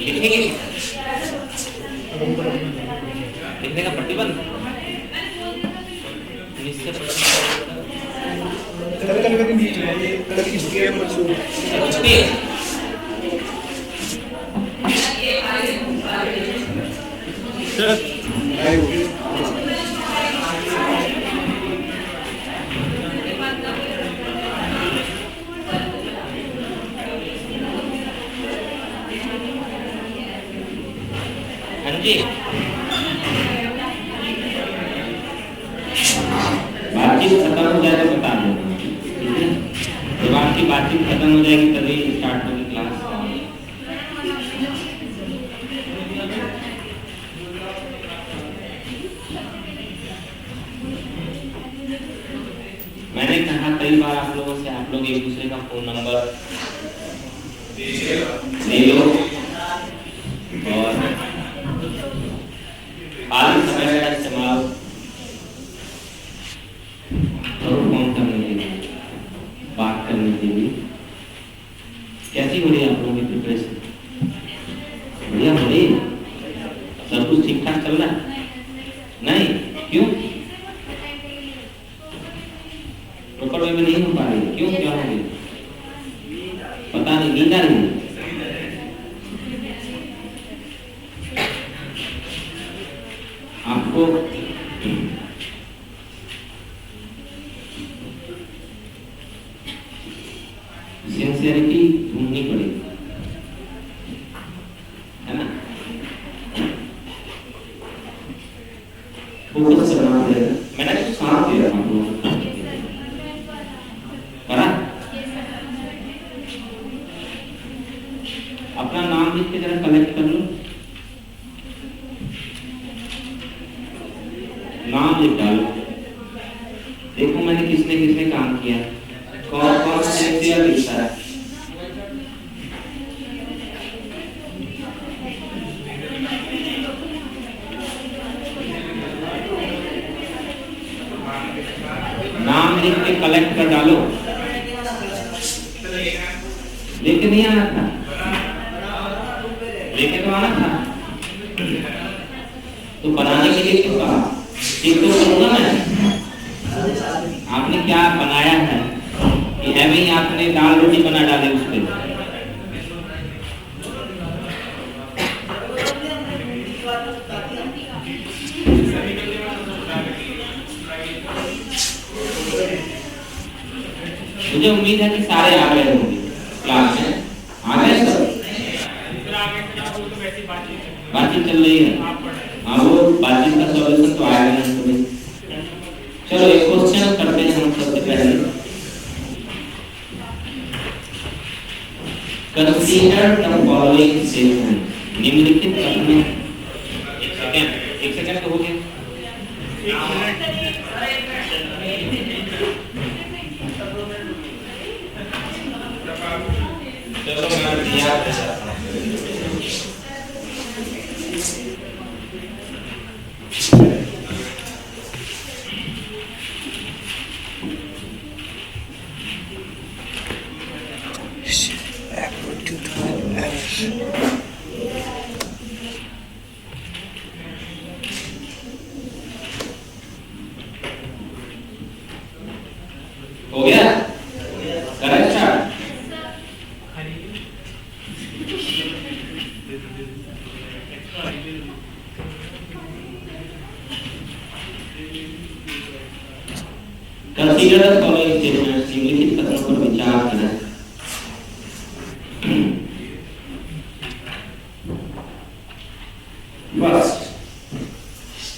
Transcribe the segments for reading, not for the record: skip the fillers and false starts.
लिखेंगे, लिखने का प्रतिबंध हाँ जी, बातचीत खत्म हो जाए तो बता देना, ठीक है? जब आपकी बातचीत खत्म हो जाएगी तभी स्टार्ट होगी क्लास। मैंने कहा कई बार आप लोगों से, आप लोग एक दूसरे का फोन नंबर ले लो और खाली समय का इस्तेमाल करो फोन करने के लिए, बात करने के लिए। कैसी हो रही है आप लोगों की प्रिपरेशन? बढ़िया हो रही है? सब कुछ ठीक ठाक चल रहा है? नहीं? क्यों? प्रॉपर वे में नहीं हो पा रही है? क्यों, क्या हो गया? पता नहीं, नींद आ रही है? आपको सिंसियरिटी ढूंढनी पड़ेगी, है ना? फोकस करना पड़ेगा। मैंने कुछ साथ दिया था आपको, अपना नाम लिख के जरा कलेक्ट कर लो, नाम लिख डालो, देखो मैंने किसने किसने काम किया, कौन कौन सिंसियर लिखता है। नाम लिख के कलेक्ट कर डालो। लेके नहीं आना था, लेके तो आना था, तो बनाने के लिए क्यों कहा? ठीक तो करूंगा मैं। आपने क्या बनाया है कि है भाई, आपने दाल रोटी बना डाले उस पर। मुझे उम्मीद है कि सारे आ गए होंगे क्लास में। आ गए सब? बातचीत चल रही है? हाँ, वो बातचीत का सॉल्यूशन तो आएगा नहीं तुम्हें। चलो एक क्वेश्चन करते हैं हम सबसे पहले। Consider the following statement. निम्नलिखित कथनों, एक सेकंड तो हो गया। चलो मैं दिया हो गया? Correct start. Consider the following statements. निम्नलिखित कथनों पर विचार करें।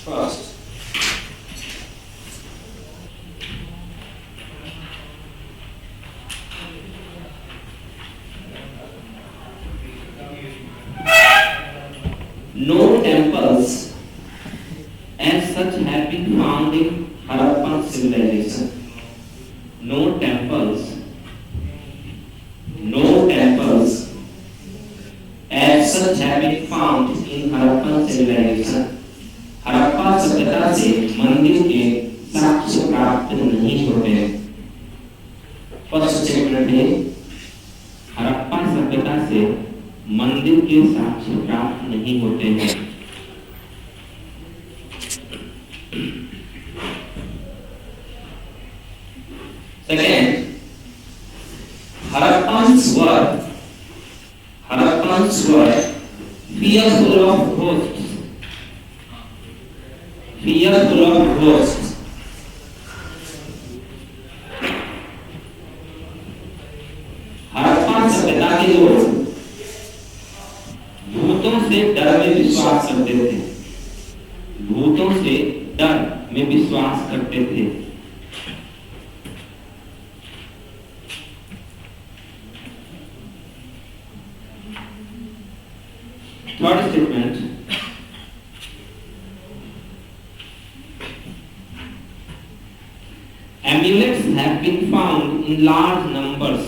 First, no temples as such have been found in Harappan civilization. No temples as such have been found in Harappan civilization. Harappa सभ्यता से मंदिर के साक्ष्य प्राप्त नहीं होते। फर्स्ट स्टेटमेंट है, हड़प्पा सभ्यता से मंदिर के साक्ष्य प्राप्त नहीं होते हैं। Second, Harappans were fearful of ghosts. Fearful of ghosts. Harappa सभ्यता के लोग भूतों से डर में विश्वास करते थे। भूतों से डर में विश्वास करते थे। Third statement, amulets have been found in large numbers.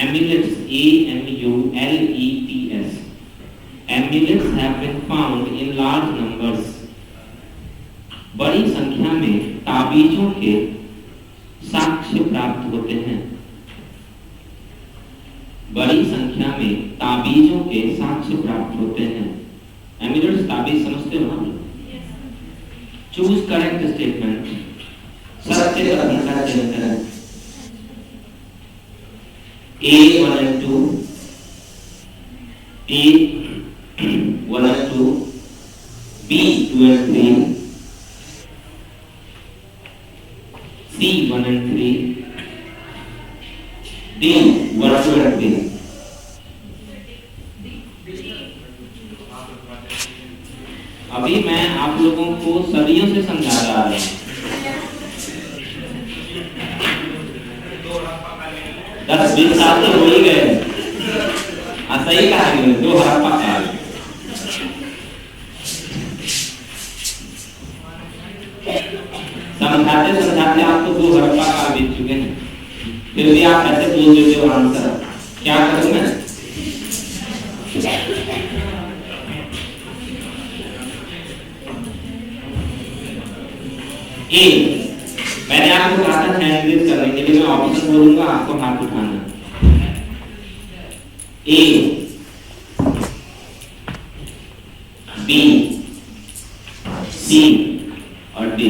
Amulets, A-M-U-L-E-T-S. Amulets have been found in large numbers. बड़ी संख्या में ताबीजों के साक्ष्य प्राप्त होते हैं। बड़ी संख्या में ताबीजों के साक्ष्य प्राप्त होते हैं। एमिलेट्स ताबीज समझते हो ना? Choose correct statement. सत्य कथन का चयन करें। A1 and 2, A1 and 2, B2 and 3, C1 and 3, D1, 2 and 3। अभी मैं आप लोगों को सदियों से समझा रहा हूं। दस 20 साल तो हो ही गए। सही कहा है, 2 हड़प्पा काल। समझाते समझाते आपको 2 हड़प्पा काल बीत चुके हैं, फिर भी आप ऐसे बोल देते हो आंसर। क्या करूं मैं? ए, मैंने आपको कहा था हैंड रेज करने के लिए। मैं ऑप्शन बोलूंगा, आपको हाथ उठाना। ए, बी, सी और डी।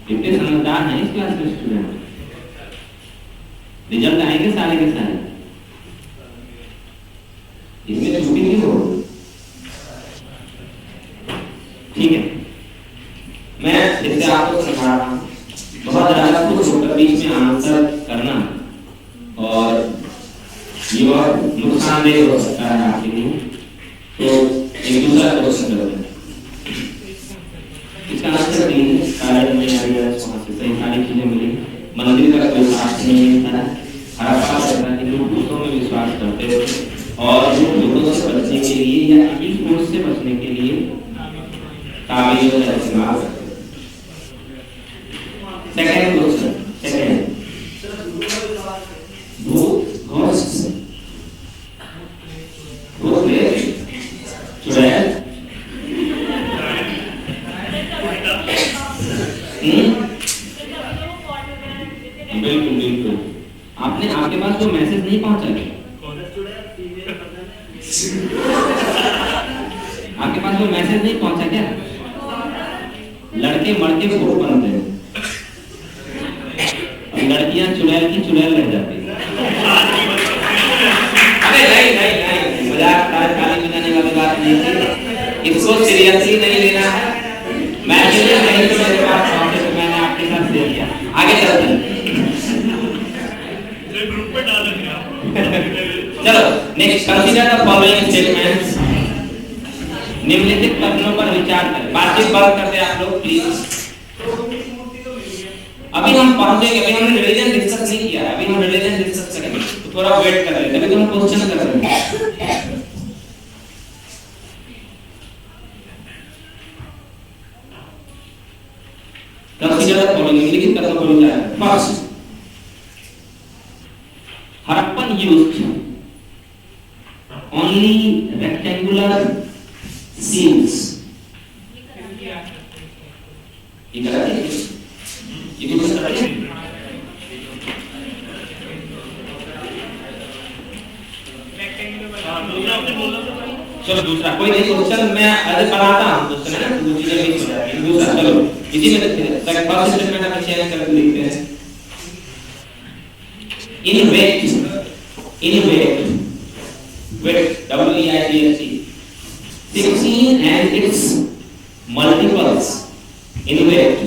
कितने समझदार हैं इस क्लास में स्टूडेंट? रिजल्ट आएंगे सारे के सारे। इसमें छुट्टी नहीं हो। ठीक है, मैं इससे आपको समझा रहा हूँ। बहुत ज्यादा कुछ बीच में आंसर करना और ये और नुकसानदेह हो सकता है आपके लिए। तो एक दूसरा क्वेश्चन करते हैं। इसका आंसर नहीं है, कारण में वहां से सही सारी चीजें मिली। मंदिर का कोई साक्ष्य नहीं था। हड़प्पा सभ्यता के लोग भूतों में विश्वास करते थे और वो भूतों से बचने के लिए या इस भूत से बचने के लिए ताबीजों का इस्तेमाल करते थे। सेकंड क्वेश्चन, सेकंड, भूत, घोस्ट, भूत, चुड़ैल, बिल्कुल बिल्कुल। आपने आपके पास कोई मैसेज नहीं पहुंचा क्या? आपके पास कोई मैसेज नहीं पहुंचा क्या? लड़के मड़के भूत बनते हैं और लड़कियां चुड़ैल की चुड़ैल रह जाती है। अरे नहीं, मजाक खाली बनाने वाली बात नहीं थी। इसको सीरियसली नहीं लेना है। मैं नहीं तो मेरे पास पहुंचे तो मैंने आपके साथ शेयर किया। आगे चलते हैं। चलो next, consider the following statements. निम्नलिखित कथनों पर विचार करें। बातचीत बंद कर दे आप लोग प्लीज। अभी हम पहुंचेंगे, अभी हमने रिलीजन डिस्कस नहीं किया। अभी हम रिलीजन डिस्कस करेंगे, तो थोड़ा वेट कर लेते हैं। अभी तो हम क्वेश्चन कर रहे हैं। कंसीडर द फॉलोइंग, निम्नलिखित कथनों पर विचार करें। First, Harappan used only rectangular seals. ये गलत है? ये क्वेश्चन गलत है? चलो दूसरा कोई नहीं क्वेश्चन मैं अरे बनाता हूं क्वेश्चन है ना वो चीजें मिस हो जाती है दूसरा चलो इसी में फर्स्ट स्टेटमेंट का चेंज करके लिखते हैं in weight W E I T H T 16 and its multiples in weight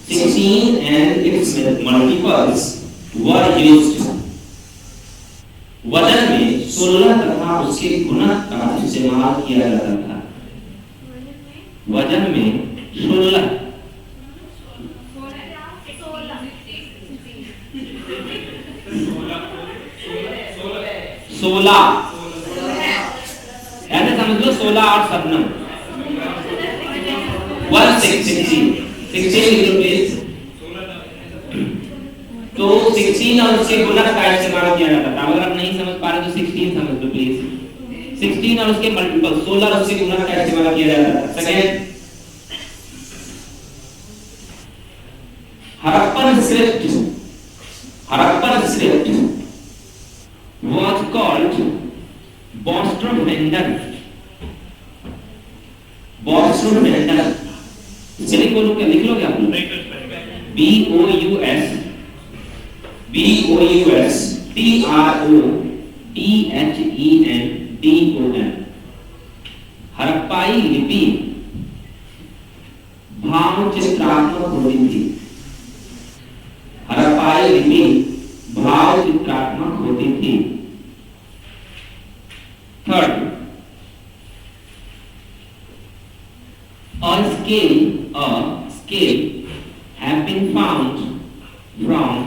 16 and its multiples were used वजन में 16 तथा उसके गुणक का इस्तेमाल किया जाता था वजन में 16 ऐसे समझ लो 16 और शबनम 16 तो 16 और उसके गुणक का इस्तेमाल किया जाता था अगर आप नहीं समझ पा रहे तो 16 समझ लो प्लीज 16 और उसके मल्टीपल 16 और उसके गुणक का इस्तेमाल किया जाता था second Harappan script was called Bostrom Mendel spelling बोलो क्या लिख लोगे आप B O U S T R O T H E N D O N हड़प्पाई लिपि भाव चित्रात्मक होती थी हड़प्पाई लिपि भाव चित्रात्मक होती थी third a scale have been found from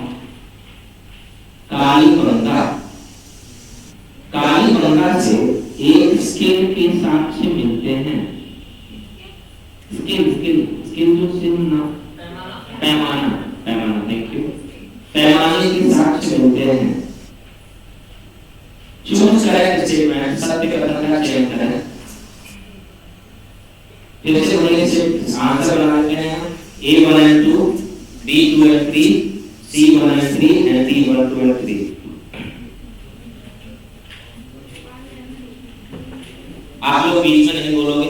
Kalibangan से एक स्केल के साक्ष्य मिलते हैं स्केल जो ना पैमाना थैंक यू पैमाने के साक्ष्य मिलते हैं चूज करेक्ट स्टेटमेंट सत्य कथन का चयन करें फिर से वही से आंसर बना लेते हैं A1 and 2 B2 and 3 C1 and 3 and D1 2 and 3 आप लोग बीच में नहीं बोलोगे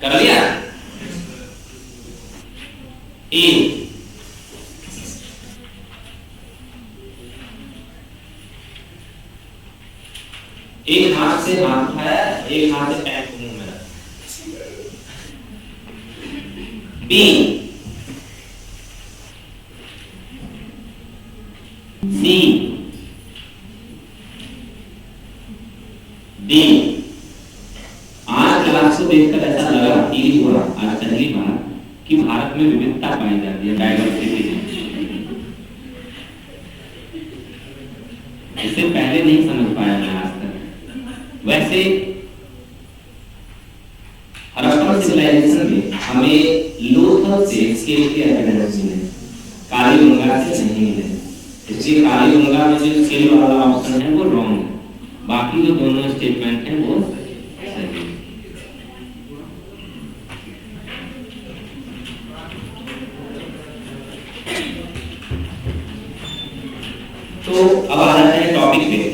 कर लिया ए एक हाथ से हाथ उठाया एक हाथ से पैर को मुंह में रखा बी सी डी आज क्लास को देखकर ऐसा लगा फील हुआ आज पहली बार कि भारत में विविधता पाई जाती है डाइवर्सिटी इससे पहले नहीं समझ पाया मैं आज तक वैसे हड़प्पन सिविलाइजेशन में हमें लोथल से स्केल के एविडेंस मिले कालीबंगा से नहीं मिले इसलिए कालीबंगा में जो स्केल वाला ऑप्शन है वो रॉन्ग है बाकी जो दोनों स्टेटमेंट हैं वो सही है तो अब आ जाते हैं टॉपिक पे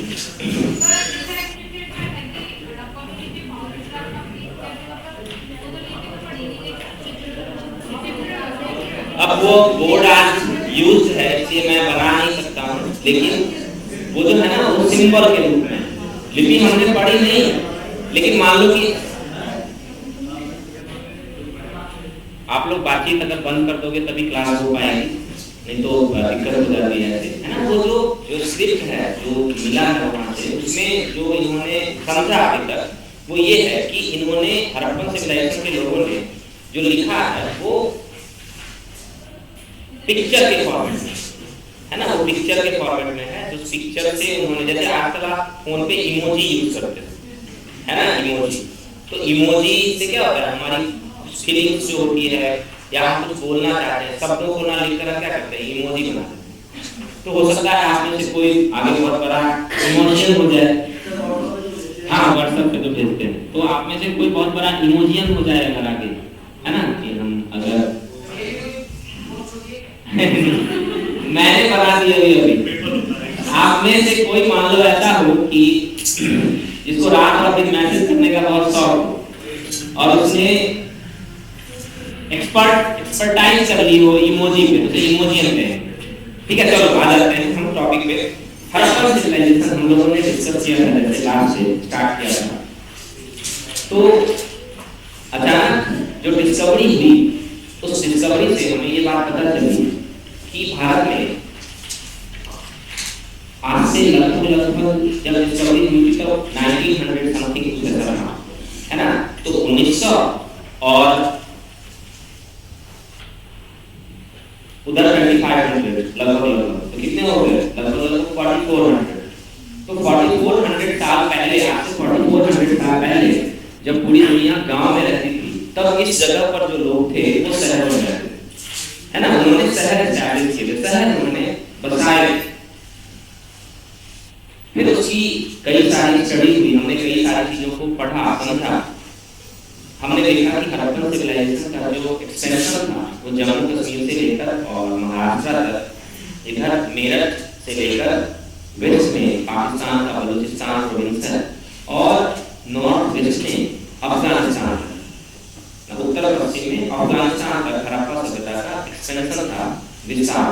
अब वो बोर्ड आज यूज है इसलिए मैं बना नहीं सकता हूँ लेकिन वो जो है ना वो सिंबल के रूप में लिपि हमने पढ़ी नहीं लेकिन मान लो कि आप लोग बातचीत अगर बंद कर दोगे तभी क्लास हो पाएगी नहीं तो दिक्कत हो जाती है ऐसे है ना वो जो स्क्रिप्ट है जो मिला है वहां से उसमें जो इन्होंने समझा अभी तक वो ये है कि इन्होंने हड़प्पन सिविलाइजेशन के लोगों ने जो लिखा है वो पिक्चर के फॉर्मेट में है ना वो पिक्चर के फॉर्मेट में है जो पिक्चर से उन्होंने जैसे आजकल आप फोन पे इमोजी यूज करते है ना इमोजी तो इमोजी से क्या होता है हमारी फीलिंग्स जो होती है या हम कुछ बोलना चाहते हैं शब्दों को ना लिखकर क्या करते हैं इमोजी बनाते हैं तो हो सकता है आप में से कोई आगे बहुत बड़ा इमोशन हो जाए हाँ व्हाट्सएप पे तो भेजते हैं तो आप में से कोई बहुत बड़ा इमोजियन हो जाए अगर आगे है ना कि हम अगर मैंने बना दिया अभी आप में से कोई मान लो ऐसा हो कि जिसको रात और दिन मैसेज करने का बहुत शौक हो और उसने एक्सपर्टाइज कर ली हो इमोजी पे, तो इमोजी हम कहें। ठीक है, चलो आ जाते हैं हम टॉपिक पे। हड़प्पन सिविलाइजेशन हम लोगों ने डिस्कस किया था, जैसे लास्ट से स्टार्ट किया था। तो अचानक जो डिस्कवरी हुई, उस डिस्कवरी से हमें ये बात पता चली कि भारत में आज से लगभग जब डिस्कवरी हुई तो 1900 समथिंग कुछ ऐसा था, है ना। तो 1900 और उधर 2500 लगभग, तो कितने हो गए? लगभग 4400। तो 4400 साल पहले, आज से 4400 साल पहले जब पूरी दुनिया गांव में रहती थी, तब इस जगह पर जो लोग थे वो शहर में रहते थे, है ना। उन्होंने शहर एस्टैब्लिश किए, शहर उन्होंने बसाए। फिर उसकी कई सारी स्टडी हुई, हमने कई सारी चीजों को पढ़ा समझा। हमने देखा कि हड़प्पन सिविलाइजेशन का जो एक्सटेंशन था वो जम्मू कश्मीर से लेकर और महाराष्ट्र तक, इधर मेरठ से लेकर वेस्ट में पाकिस्तान का बलूचिस्तान प्रोविंस है और नॉर्थ वेस्ट में अफगानिस्तान, उत्तर पश्चिम में अफगानिस्तान तक हड़प्पा सभ्यता का एक्सटेंशन था, विस्तार।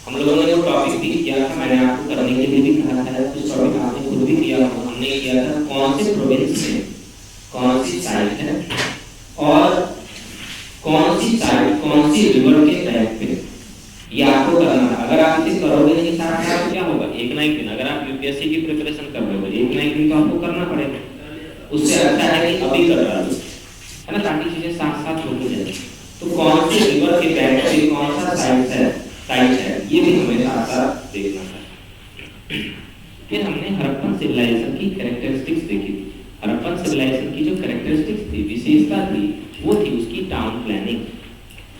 हम लोगों ने जो टॉपिक भी किया था, मैंने आपको करने के लिए भी कहा था, कुछ टॉपिक आपने खुद भी किया, हमने किया था कौन से प्रोविंस में कौन सी साइट है और कौन सी साइट कौन सी रिवर के टाइप पे, ये आपको करना है। अगर आप इसे करोगे नहीं साथ साथ क्या होगा, एक ना एक दिन, अगर आप यूपीएससी की प्रिपरेशन कर रहे हो, एक ना एक दिन तो आपको करना पड़ेगा। उससे अच्छा है कि अभी कर रहा है ना, ताकि चीजें साथ साथ होती जाए। तो कौन सी रिवर के टाइप पे कौन सा साइट है, ये भी हमें साथ साथ देखना है। फिर हमने हड़प्पन सिविलाइजेशन की कैरेक्टरिस्टिक्स देखी थी। हड़प्पन सिविलाइजेशन की जो कैरेक्टरिस्टिक्स थी, विशेषता थी, वो थी उसकी टाउन प्लानिंग,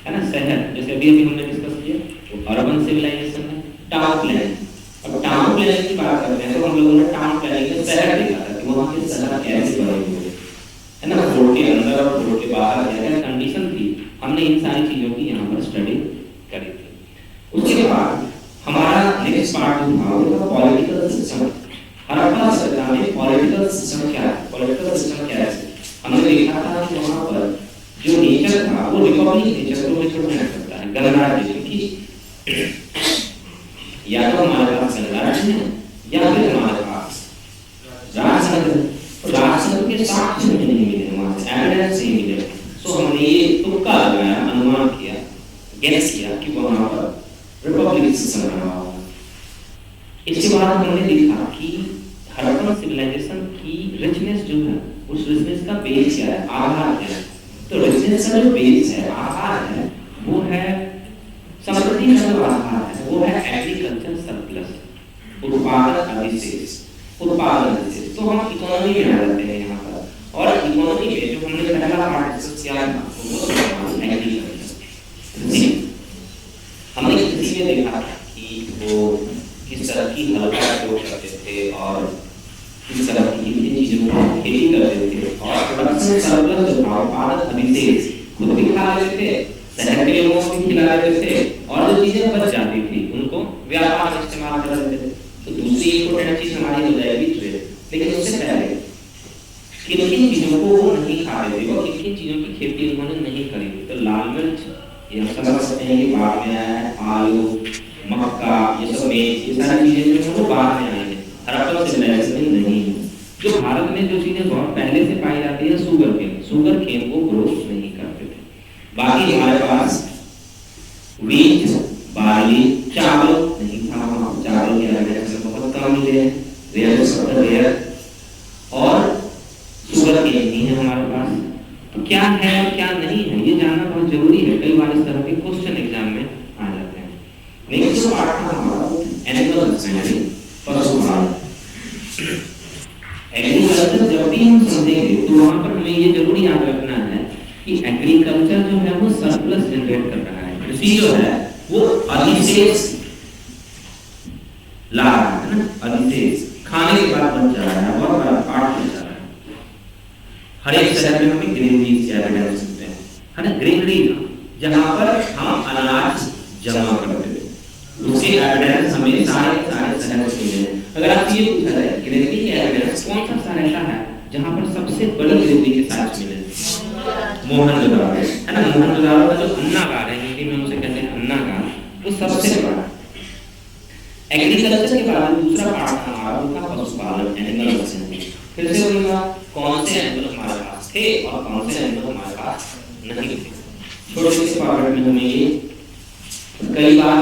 है ना। शहर, जैसे अभी हमने डिस्कस किया, तो अर्बन सिविलाइजेशन है, टाउन प्लानिंग। अब टाउन प्लानिंग की बात करते हैं तो हम लोगों ने टाउन प्लानिंग में शहर देखा था कि वहाँ के शहर कैसे बने हुए, है ना, रोड के अंदर और रोड के बाहर क्या कंडीशन थी। हमने इन सारी चीजों की यहाँ पर स्टडी करी थी। उसके बाद हमारा नेक्स्ट पार्ट जो था वो था पॉलिटिकल सिस्टम। हड़प्पा सभ्यता में पॉलिटिकल सिस्टम क्या है, पॉलिटिकल सिस्टम क्या है, हमने देखा था कि वहाँ पर जो नेचर था वो रिपब्लिक नेचर को छोड़ना सकता है, गणराज्य की, या तो हमारे पास गणराज्य है या फिर हमारे पास राजतंत्र के साथ नहीं मिले, वहाँ से एविडेंस नहीं मिले। सो हमने ये तुक्का लगाया, अनुमान किया, गेस किया कि वहाँ पर रिपब्लिक सिस्टम बना हुआ। इसके बाद हमने देखा कि हड़प्पन सिविलाइजेशन की रिचनेस जो है, उस रिचनेस का बेस क्या है, आधार क्या है। तो रिचनेस का जो बेस है, आधार है, वो है समृद्धि का जो आधार है वो है एग्रीकल्चर सरप्लस, उत्पादन अधिशेष। तो हम इकोनॉमी में आ जाते हैं यहाँ पर, और इकोनॉमी में जो हमने पहला पार्ट डिस्कस किया था वो एग्रीकल्चर। हमने इसी में देखा कि वो किस तरह की हल का उपयोग करते थे और किस तरह की चीजों को खेती करते थे, और प्रोडक्शन सरप्लस जो था, उत्पादन अधिशेष, खुद भी खा लेते थे, शहर के लोगों को भी खिला देते थे, और जो चीजें बच जाती थी उनको व्यापार में इस्तेमाल कर लेते थे। तो दूसरी इंपॉर्टेंट चीज हमारी हो जाएगी ट्रेड। लेकिन उससे पहले किन किन चीजों को वो नहीं खा रहे थे, वो किन किन चीजों की खेती उन्होंने नहीं करी थी। तो लाल मिर्च, ये हम समझ सकते हैं कि बाद में आया है, आलू, मक्का, ये सब मेज, ये सारी चीजें जो वो बाद में आई है, हड़प्पन सिविलाइजेशन में नहीं है। जो भारत में जो चीजें बहुत पहले से पाई जाती है, शुगर केन को ग्रोथ नहीं करते थे। बाकी हमारे पास वीट, बार्ली, चावल नहीं था, चावल के एविडेंस बहुत कम मिले, रेयर, और शुगर केन नहीं है हमारे पास। तो क्या है और क्या नहीं है ये जानना बहुत जरूरी है, कई बार इस तरह के क्वेश्चन एग्जाम में आ जाते हैं। नेक्स्ट पार्ट था हमारा एनिमल हस्बेंड्री, पशुपालन। एग्रीकल्चर जब भी हम समझेंगे तो वहां पर हमें ये जरूर याद रखना है कि एग्रीकल्चर जो है वो सरप्लस जनरेट कर रहा है, कृषि जो है वो अधिशेष ला रहा है ना, अधिशेष खाने के बाद बच जा रहा है, बहुत बड़ा पार्ट बच जा रहा है। हर एक शहर में हमें ग्रीनरीज एविडेंस मिलते हैं, है ना, ग्रीनरी जहां पर हम अनाज जमा करते थे, उसके ये पूछा जाए गिनती के एविडेंस कौन सा शहर ऐसा है जहां पर सबसे बड़ी गिनती के साक्ष्य मिले? मोहनजोदारो, है ना। मोहनजोदारो का जो अन्नागार है, हिंदी में उसे कहते हैं अन्नागार, वो सबसे बड़ा। एग्रीकल्चर के बाद दूसरा पार्ट हमारा वो था पशुपालन, एनिमल हस्बेंड्री। फिर से बोलूंगा कौन से एनिमल हमारे पास थे और कौन से एनिमल हमारे पास नहीं थे। छोटे से पार्ट में हमें ये कई बार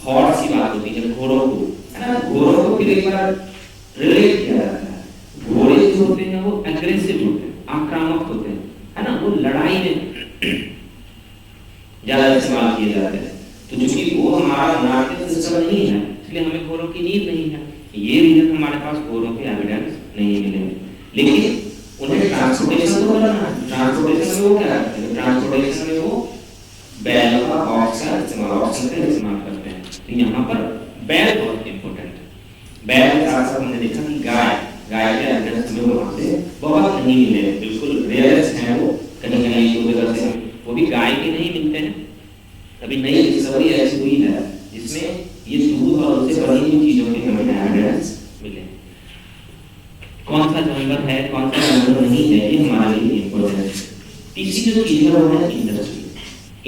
हॉर्स की बात होती है, घोड़ों को, है ना। घोड़ों को फिर एक बार रिलेट किया जाता है। घोड़े जो होते हैं वो एग्रेसिव होते हैं, आक्रामक होते हैं, है ना। वो लड़ाई में ज्यादा इस्तेमाल किए जाते हैं। तो चूंकि वो हमारा मार्केट सिस्टम नहीं है, इसलिए हमें घोड़ों की नीड नहीं है। ये रीजन हमारे पास घोड़ों के एविडेंस नहीं मिलेंगे। लेकिन उन्हें ट्रांसपोर्टेशन तो करना है। ट्रांसपोर्टेशन में वो क्या करते हैं? ट्रांसपोर्टेशन में वो बैल का ऑक्सन इस्तेमाल करते हैं। तो यहाँ पर बैल बहुत इंपॉर्टेंट है। बैल के साथ साथ हमने देखा कि गाय के एविडेंस हमें वहाँ से बहुत नहीं मिले, बिल्कुल रेयरस्ट हैं वो। कहीं कहीं एक जगह से वो भी गाय के नहीं मिलते हैं। अभी नई डिस्कवरी ऐसी हुई है जिसमें ये दूध और उससे बनी हुई चीजों के हमें एविडेंस मिले। कौन सा जानवर है, कौन सा जानवर नहीं है, ये हमारे लिए इंपॉर्टेंट है। तीसरी जो चीज है वो है इंडस्ट्री।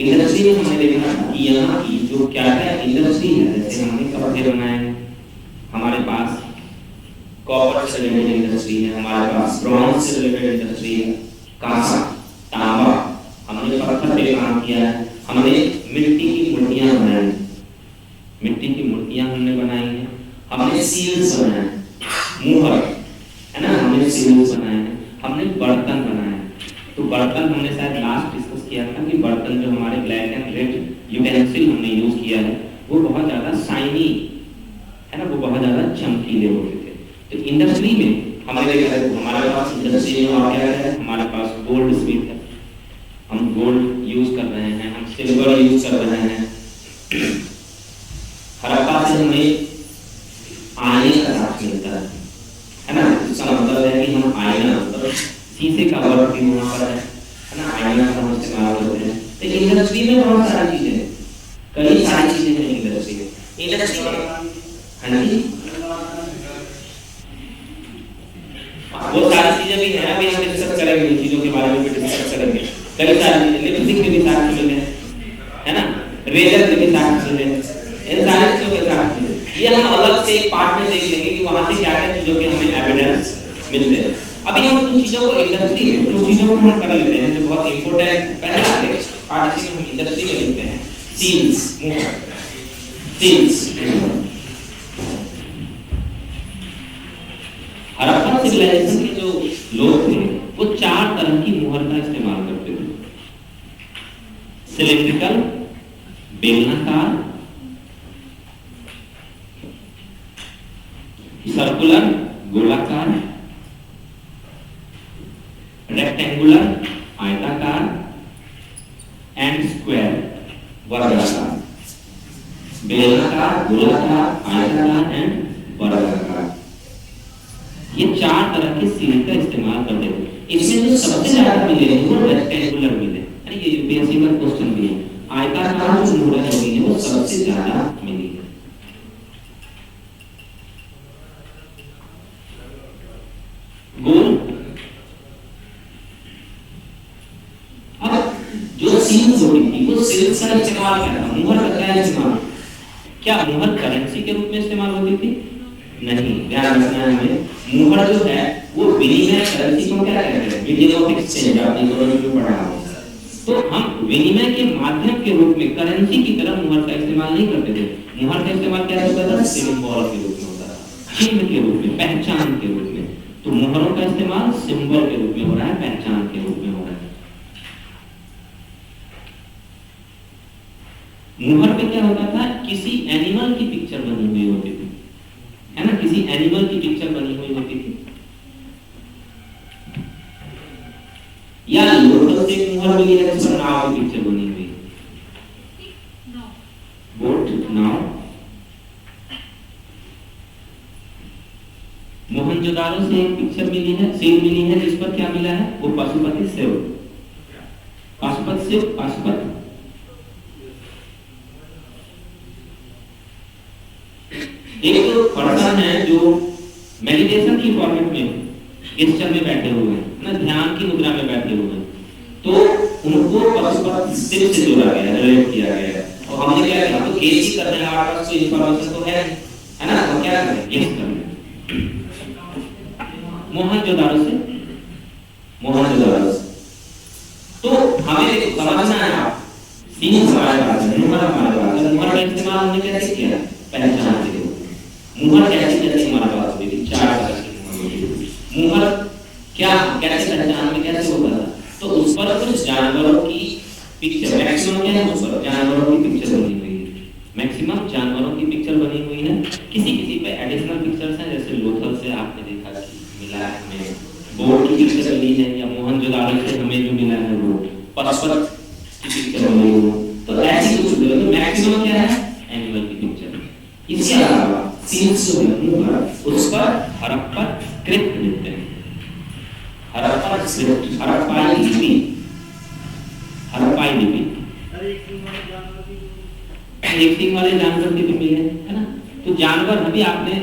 इंडस्ट्री में हमने देखा कि यहाँ की जो क्या क्या इंडस्ट्री है, जैसे हमने कपड़े बनाए हैं, हमारे पास कॉपर से रिलेटेड इंडस्ट्री है, हमारे पास ब्रॉन्ज से रिलेटेड इंडस्ट्री है, कांसा, तांबा, हमने पत्थर पे काम किया है, हमने मिट्टी की मूर्तियां बनाई हैं, मिट्टी की मूर्तियां हमने बनाई हैं, हमने सील्स बनाए हैं, मुहर, है ना, हमने सील्स बनाए हैं, हमने बर्तन बनाए हैं। तो बर्तन हमने शायद लास्ट डिस्कस किया था कि बर्तन जो हमारे ब्लैक एंड रेड यूटेंसिल हमने यूज किया है वो बहुत ज्यादा शाइनी, है ना, वो बहुत ज्यादा चमकीले होते थे। तो इंडस्ट्री में हमने देखा है, हमारे पास इंडस्ट्री में और क्या है, हमारे पास गोल्ड स्मिथ है, हम गोल्ड यूज कर रहे हैं, हम सिल्वर यूज कर रहे हैं। हड़प्पा से हमें आने का साक्ष्य मिलता है ना। इसका मतलब है कि हम आईना, मतलब शीशे का वर्क भी वहाँ पर है ना, आईना का हम इस्तेमाल करते हैं। तो इंडस्ट्री में बहुत सारी चीजें, कई सारी चीजें हैं इंडस्ट्री में। इंडस्ट्री में हाँ जी, वो सारी चीजें भी हैं, अभी हम डिस्कस करेंगे, इन चीजों के बारे में भी डिस्कस करेंगे। कई सारी चीजें, लिपस्टिक के भी साक्ष्य मिले हैं, है ना, रेजर के भी साक्ष्य मिले, इन सारी चीजों के साक्ष्य मिले। ये हम अलग से एक पार्ट में देख लेंगे कि वहाँ से क्या क्या चीजों के हमें एविडेंस मिलते हैं। अभी हम कुछ चीजों को इंडस्ट्री में, कुछ चीजों को हम कर लेते हैं जो बहुत इंपॉर्टेंट पहले आते हैं पार्ट से हम इंडस्ट्री में लिखते हैं। सील्स, सील्स, हड़प्पा सिविलाइजेशन के जो लोग थे वो 4 तरह की मुहर का इस्तेमाल करते थे। सिलिंड्रिकल, बेलनाकार, सर्कुलर, गोलाकार, रेक्टेंगुलर, आयताकार, एंड स्क्वायर, वर्गाकार। बेलनाकार, गोलाकार, आयताकार एंड वर्गाकार, ये 4 तरह के सील का इस्तेमाल करते थे। इसमें जो सबसे ज्यादा मिले वो रेक्टेंगुलर मिले, यानी ये यूपीएससी का क्वेश्चन भी है। आयताकार जो मुहर होगी है वो सबसे ज्यादा मिली है। गोल, अब जो सील होती थी वो सील का इस्तेमाल क्या था, मुहर का क्या इस्तेमाल, क्या मुहर करेंसी के रूप में इस्तेमाल होती थी? नहीं, ध्यान रखना है हमें, मुहर जो है वो विनिमय करेंसी को क्या कहते हैं, मीडियम ऑफ एक्सचेंज, आपने इकोनॉमी में पढ़ा होगा। तो हम विनिमय के माध्यम के रूप में करेंसी की तरह मुहर का इस्तेमाल नहीं करते थे। मुहर का इस्तेमाल क्या होता था? सिंबल के रूप में होता था, चिन्ह के रूप में, पहचान के रूप में। तो मुहरों का इस्तेमाल सिंबल के रूप में हो रहा है, पहचान के रूप में हो रहा है। मुहर पे क्या होता था, किसी एनिमल की पिक्चर बनी हुई होती थी, है ना, किसी एनिमल की पिक्चर बनी हुई होती थी, या लोटस एक मुहर मिली है जिस पर नाव की पिक्चर बनी हुई है, बोट, नाव। मोहनजोदारो से एक पिक्चर मिली है, सील मिली है जिस पर क्या मिला है, वो पशुपति शिव, पाशुपत शिव, पाशुपत एक पर्सन है जो मेडिटेशन की फॉर्मेट में गेस्चर में बैठे हुए हैं ना, ध्यान की मुद्रा में बैठे हुए हैं, तो उनको परस्पर सिर से जोड़ा गया है, रिलेट किया गया है। और हमने क्या किया, तो गेस ही करने हैं, हमारे पास कोई इंफॉर्मेशन तो है ना, तो क्या करें, गेस करें। मोहनजोदाड़ो से तो हमें समझना है, आप तीन हमारे पास है, मुहर हमारे पास है, मुहर का इस्तेमाल हमने कैसे किया, पहचान के लिए। मुहर कैसे हमारे पास होती थी, चार तरह की मुहर क्या कैसे पहचान में कैसे होता था, तो उस पर कुछ जानवरों की पिक्चर, मैक्सिमम क्या है, उस पर जानवरों की पिक्चर बनी हुई है, मैक्सिमम जानवरों की पिक्चर बनी हुई है। किसी पे एडिशनल पिक्चर्स हैं, जैसे लोथल से आपने देखा कि मिला है हमें बोर्ड की पिक्चर मिली है, या मोहनजोदाड़ो से हमें जो मिला है वो पशुपत की पिक्चर बनी हुई है। तो ऐसी कुछ मैक्सिमम क्या है, एनिमल की पिक्चर। इसके अलावा सीन्स जो है उस पर हड़प्पा स्क्रिप्ट मिलते हैं, हड़प्पा स्क्रिप्ट, हड़प्पाई लिपि, हड़प्पाई लिपि। एक सिंह वाले जानवर की भी मिले है ना। तो जानवर अभी आपने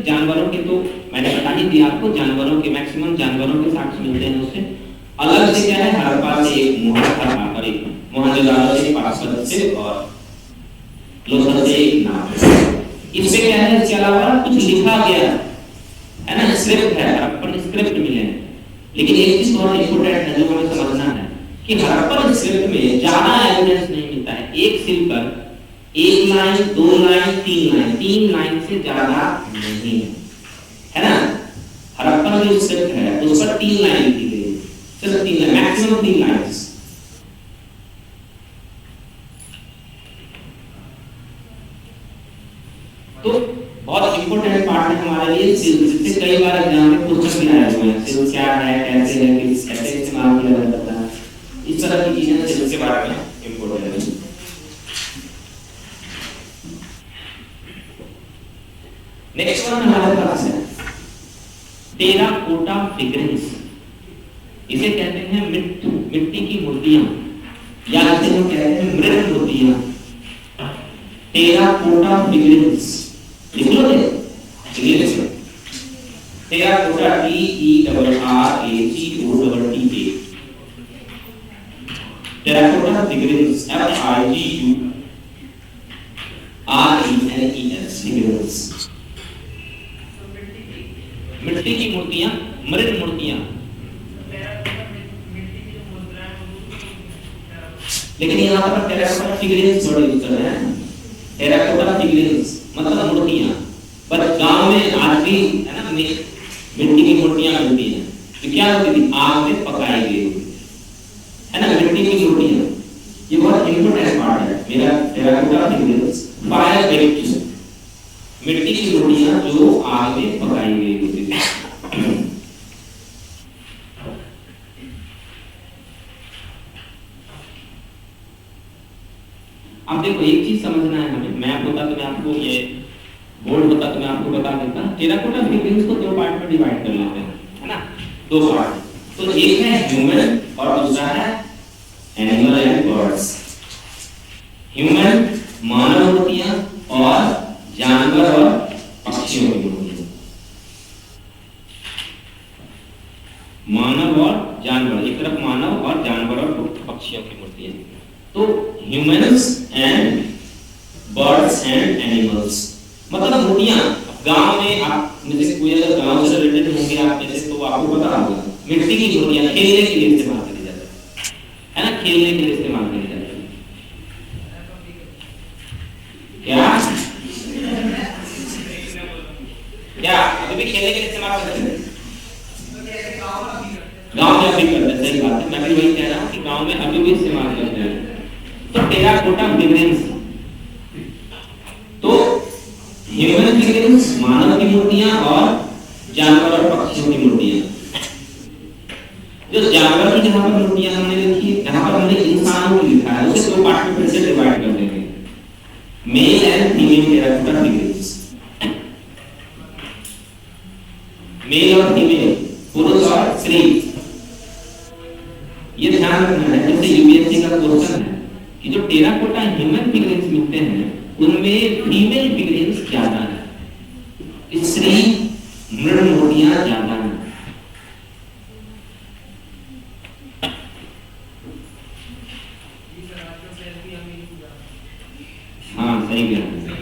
जानवरों के, तो मैंने बता ही दिया आपको, जानवरों के मैक्सिमम जानवरों के साक्ष्य मिलते हैं। उससे अलग से क्या है, हड़प्पा से एक मुहर, और एक मोहनजोदाड़ो से, पासवर्ड से, और लोथल से एक नाम। इसमें क्या है, इसके अलावा कुछ लिखा गया है ना, स्क्रिप्ट है, हड़प्पन स्क्रिप्ट मिले हैं। लेकिन एक चीज बहुत इंपॉर्टेंट है जो हमें समझना है कि हड़प्पन स्क्रिप्ट में ज्यादा एविडेंस नहीं मिलता है। एक सिल पर एक लाइन, दो लाइन, तीन लाइन से ज्यादा नहीं है ना। हड़प्पन जो स्क्रिप्ट है उस पर 3 लाइन लिखी गई है, सिर्फ 3 लाइन, मैक्सिमम 3 लाइन्स। तो बहुत इंपॉर्टेंट पार्ट है हमारे लिए सिल, जिससे कई बार एग्जाम में क्वेश्चन भी आए हुए हैं, सिल क्या है, कैसे है, कैसे इस्तेमाल किया जाता है, इस तरह की चीजें सिल के बारे में इंपॉर्टेंट है। नेक्स्ट वन हमारे पास है टेराकोटा फिगरिंग्स। इसे कहते हैं मिट्टी की मूर्तियां, या इसे हम कहते हैं मृत मूर्तियां, टेराकोटा फिगरिंग्स। लिख लो इंग्लिश में, टेराकोटा, TERRACOTA, टेराकोटा फिगरिंग्स, FIGURENES, फिगरिंग्स। मिट्टी की मूर्तियां, मृत मूर्तियां। लेकिन यहाँ पर टेराकोटा फिगरिंग्स थोड़ा यूज कर रहे हैं। टेराकोटा फिगरिंग्स मतलब मूर्तियां, पर गांव में आज भी है ना मिट्टी की मूर्तियां मिलती हैं। तो क्या होती थी, आग में पकाई गई है ना मिट्टी की मूर्तियां। ये बहुत इंपॉर्टेंट पार्ट है मेरा, टेराकोटा फिगरिंग्स, फायर बेक्ड, मिट्टी की मूर्तियां जो आग में पकाई गई होती थी। अब देखो एक चीज समझना है हमें, मैप होता तो मैं आपको, ये बोर्ड होता तो मैं आपको बता देता। टेराकोटा फिगरिंग्स को 2 पार्ट में डिवाइड कर लेते हैं, है ना, 2 पार्ट। तो एक है ह्यूमन और दूसरा है एनिमल एंड बर्ड्स। ह्यूमन मानव मूर्तियां और जानवर और पक्षियों की मूर्तियां। मानव और जानवर, एक तरफ मानव और जानवर और पक्षियों की मूर्तियां। तो humans and birds and animals मतलब मूर्तियां। गांव में आप में से कोई अगर गांव से रिलेटेड होंगे आप में से, तो आपको पता होगा मिट्टी की मूर्तियां खेलने के लिए इस्तेमाल करी जाती है ना, खेलने के लिए इस्तेमाल करी जाती है। क्या अभी भी खेलने के लिए इस्तेमाल करते हैं? गांव में अभी करते हैं, सही बात है, मैं भी वही कह रहा हूँ कि गांव में अभी भी इस्तेमाल करते हैं। तो टेराकोटा फिगरिंग्स, तो ह्यूमन फिगरिंग्स मानव की मूर्तियां और जानवर और पक्षियों की मूर्तियां। जो जानवर की जहां पर मूर्तियां हमने लिखी, जहां पर हमने इंसानों की लिखा है, उसे 2 पार्ट में फिर से डिवाइड कर देंगे, male and female terracotta figurines. Male और फीमेल, पुरुष और स्त्री। ये ध्यान रखना है, जैसे यूपीएससी का क्वेश्चन है कि जो टेराकोटा ह्यूमन फिगरिंग्स मिलते हैं उनमें फीमेल फिगरिंग्स ज्यादा है, स्त्री मृण मूर्तियां ज्यादा हैं। हाँ सही कह रहे हैं।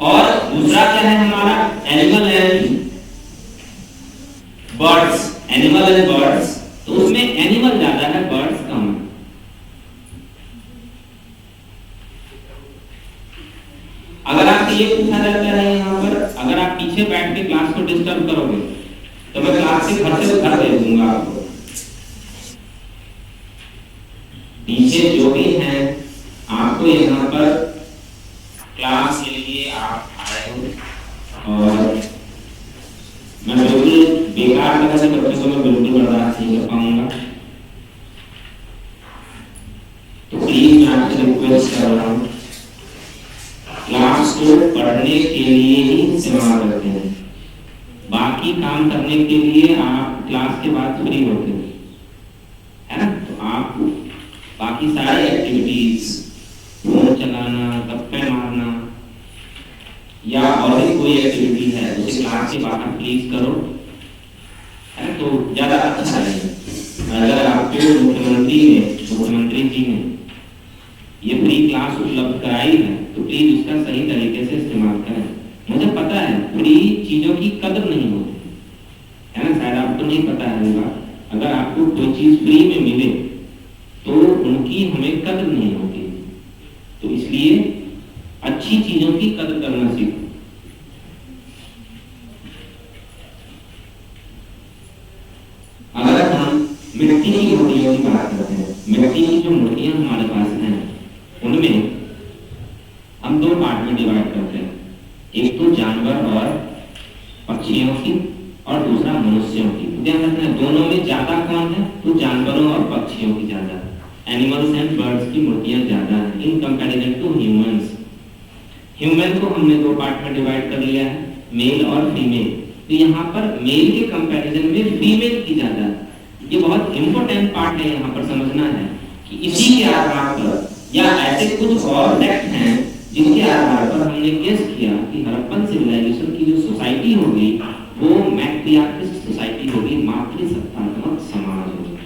और दूसरा क्या है हमारा animal and birds, animal and birds, तो उसमें एनिमल ज्यादा है, बर्ड्स कम है। अगर आपसे ये पूछा जाता है यहाँ पर, अगर आप पीछे बैठ के क्लास को डिस्टर्ब करोगे तो मैं क्लास से घर दे दूंगा आपको। पीछे जो भी हैं आपको यहाँ पर क्लास के लिए आप आए हो और मैं बिल्कुल बेकार तरह से बच्चों को मैं बिल्कुल बर्दाश्त नहीं कर पाऊंगा। तो प्लीज मैं आपसे रिक्वेस्ट कर रहा हूँ, क्लास को पढ़ने के लिए ही इस्तेमाल करते हैं, बाकी काम करने के लिए आप क्लास के बाद फ्री होते हैं, है ना। तो आप बाकी सारी एक्टिविटीज, फोन चलाना, गप्पे मारना या और भी कोई एक्टिविटी है उसे क्लास के बाहर प्लीज करो, है तो ज्यादा अच्छा रहेगा। अगर आपको मुख्यमंत्री जी ने ये फ्री क्लास उपलब्ध कराई है तो प्लीज उसका सही तरीके से इस्तेमाल करें। मुझे पता है फ्री चीजों की कदर नहीं होती है ना, शायद आपको नहीं पता है। अगर आपको कोई चीज फ्री में मिले तो उनकी हमें कदर नहीं होती, तो इसलिए अच्छी चीजों की कदर करना सीखो। अगर हम मिट्टी की मूर्तियों की बात करते हैं, मिट्टी की जो मूर्तियां हमारे पास हैं उनमें हम दो पार्ट में डिवाइड करते हैं, एक तो जानवर और पक्षियों की और दूसरा मनुष्यों की। ध्यान रखना दोनों में ज्यादा कौन है, तो जानवरों और पक्षियों की ज्यादा, एनिमल्स एंड बर्ड्स की मूर्तियां ज्यादा हैं in comparison to humans. Human को हमने दो पार्ट में डिवाइड कर लिया है, मेल और फीमेल। तो यहाँ पर मेल के कंपैरिजन में फीमेल की ज्यादा है। ये बहुत इंपॉर्टेंट पार्ट है, यहाँ पर समझना है कि इसी के आधार पर या ऐसे कुछ और फैक्ट हैं जिनके आधार पर हमने गेस किया कि हड़प्पन सिविलाइजेशन की जो सोसाइटी होगी वो मैट्रियार्किक सोसाइटी होगी, मातृसत्तात्मक समाज होगी,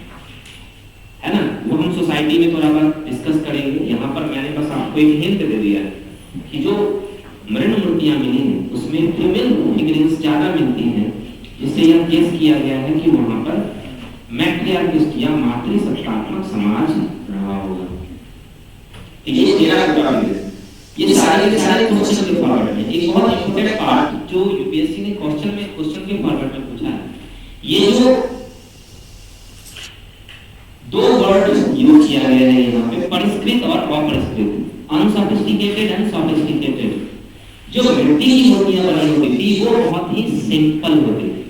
है ना। वो हम सोसाइटी में थोड़ा बहुत डिस्कस करेंगे। यहाँ पर मैंने बस आपको एक हिंट दे दिया है कि जो मृण मूर्तियां मिली हैं उसमें फीमेल फिगरिंग्स ज्यादा मिलती हैं, जिससे यह गेस किया गया है कि वहां पर मैट्रियार्किक या मातृसत्तात्मक समाज रहा होगा। ये तेरा जवाब है। ये सारे के सारे क्वेश्चन के फॉर्मेट में एक बहुत इंपॉर्टेंट पार्ट जो यूपीएससी ने क्वेश्चन के फॉर्मेट में पूछा है, ये जो दो वर्ड यूज किया गया है यहाँ पे, परिष्कृत और अपरिष्कृत, अनसोफिस्टिकेटेड एंड सोफिस्टिकेटेड। जो मिट्टी की मूर्तियां बनी होती थी वो बहुत ही सिंपल होती थी,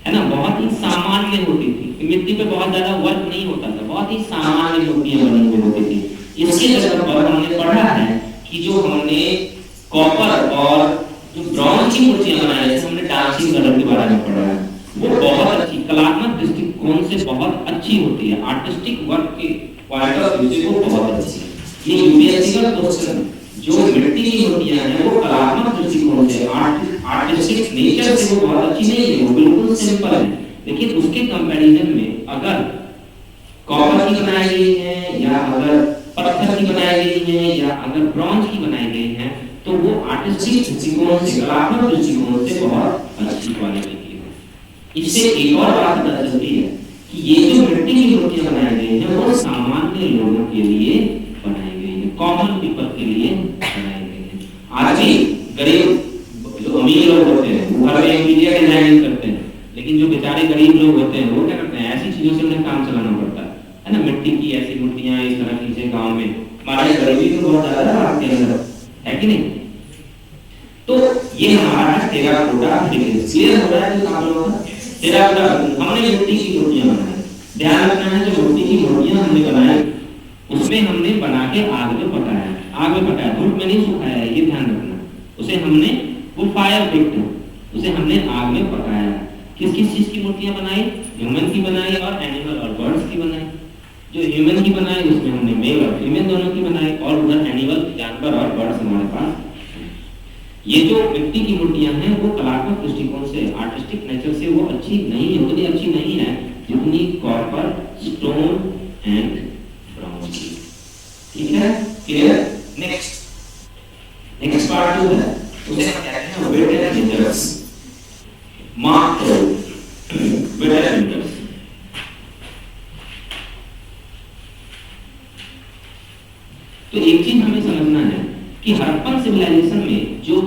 है ना, बहुत ही सामान्य होती थी, मिट्टी पे बहुत ज्यादा वर्क नहीं होता था, बहुत ही सामान्य मूर्तियां बनी हुई होती थी। इसके जगह पर हमने पढ़ा है कि जो हमने कॉपर और जो ब्रॉन्ज की मूर्तियां बनाई, जैसे हमने डांसिंग कलर के बारे में पढ़ा है, वो बहुत अच्छी कलात्मक दृष्टिकोण से बहुत अच्छी होती है, आर्टिस्टिक वर्क के पॉइंट ऑफ व्यू से वो बहुत अच्छी है। ये यूपीएससी का क्वेश्चन जो मिट्टी की मूर्तियां हैं वो कलात्मक दृष्टिकोण से, आर्टिस्टिक नेचर से वो बहुत अच्छी नहीं है, वो बिल्कुल सिंपल है। लेकिन उसके कंपैरिजन में अगर कॉपर की बनाई गई है या अगर पत्थर की बनाई गई है या अगर ब्रॉन्ज की बनाई गई है तो वो आर्टिस्टिक दृष्टिकोण से, कलात्मक दृष्टिकोण से बहुत अच्छी क्वालिटी की है। इससे एक और बात पता चलती है कि ये जो मिट्टी की मूर्तियां बनाई गई हैं वो सामान्य लोगों के लिए बनाई गई है, कॉमन पीपल के लिए बनाई गई है। आज भी गरीब जो अमीर लोग होते हैं वो घर में इंटीरियर डिजाइनिंग करते हैं, लेकिन जो बेचारे गरीब लोग होते हैं वो क्या करते हैं, ऐसी चीजों से उन्हें काम चलाना पड़ता है ना। मिट्टी की ऐसी मूर्तियां इस तरह की गांव में, हमारे गरीबी तो बहुत ज्यादा है आपके अंदर, है कि नहीं। तो ये हमारा टेराकोटा क्लियर हो रहा है आप लोगों का। टेराकोटा हमने मिट्टी की मूर्तियां बनाई, ध्यान रखना है जो मिट्टी की मूर्तियां हमने बनाई उसमें हमने बना के आग में पकाया, आग में पकाया, धूप में नहीं सुखाया, ये ध्यान रखना। उसे हमने वो फायर बेक्ड, उसे हमने आग में पकाया। किस किस चीज की मूर्तियां बनाई, ह्यूमन की बनाई और एनिमल और बर्ड्स की बनाई। जो ह्यूमन की बनाई उसमें हमने मेल और फीमेल दोनों की बनाई, और उधर एनिमल जानवर और बर्ड्स हमारे पास। ये जो मिट्टी की मूर्तियां हैं वो कलात्मक दृष्टिकोण से, आर्टिस्टिक नेचर से वो अच्छी नहीं है, उतनी अच्छी नहीं है जितनी कॉपर, स्टोन एंड ब्रॉन्ज की। ठीक है, क्लियर? नेक्स्ट पार्ट जो है उसे हम कहते हैं weight and measures. Mark weight and measures. तो एक चीज हमें समझना है कि हड़प्पन सिविलाइजेशन में जो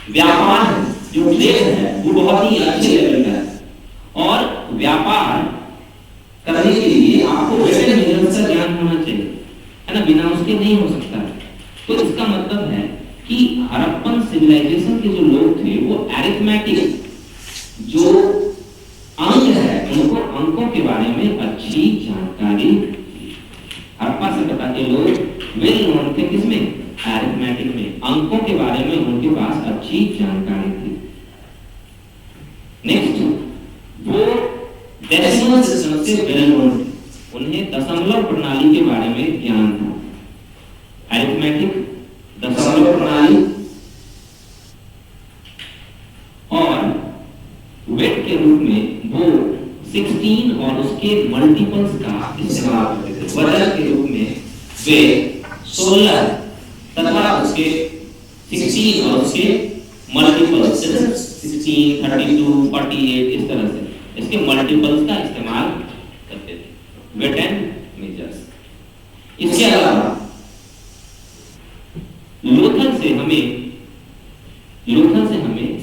व्यापार है, जो ट्रेड है, वो बहुत ही अच्छे लेवल का है और व्यापार करने के लिए आपको वेट एंड मेजर्स का ज्ञान होना चाहिए, है ना, बिना उसके नहीं हो सकता। तो इसका मतलब है कि हड़प्पन सिविलाइजेशन के जो लोग थे वो अरिथमेटिक जो अंक है उनको अंकों के बारे में अच्छी जानकारी थी। हड़प्पा सभ्यता के लोग वेल नोन थे किसमें? अरिथमेटिक में, अंकों के बारे में उनके पास अच्छी जानकारी थी। नेक्स्ट, वो डेसिमल सिस्टम से वेल नोन थे, उन्हें दशमलव प्रणाली के बारे में ज्ञान था। अरिथमेटिक, दशमलव प्रणाली और वेट के रूप में वो 16 और उसके मल्टीपल्स का इस्तेमाल करते थे। वजन के रूप में वे 16 तथा उसके 16 और उसके मल्टीपल्स 16, 32, 48 इस तरह से इसके मल्टीपल्स का इस्तेमाल करते थे। Weight and measures. इसके अलावा लोथल से हमें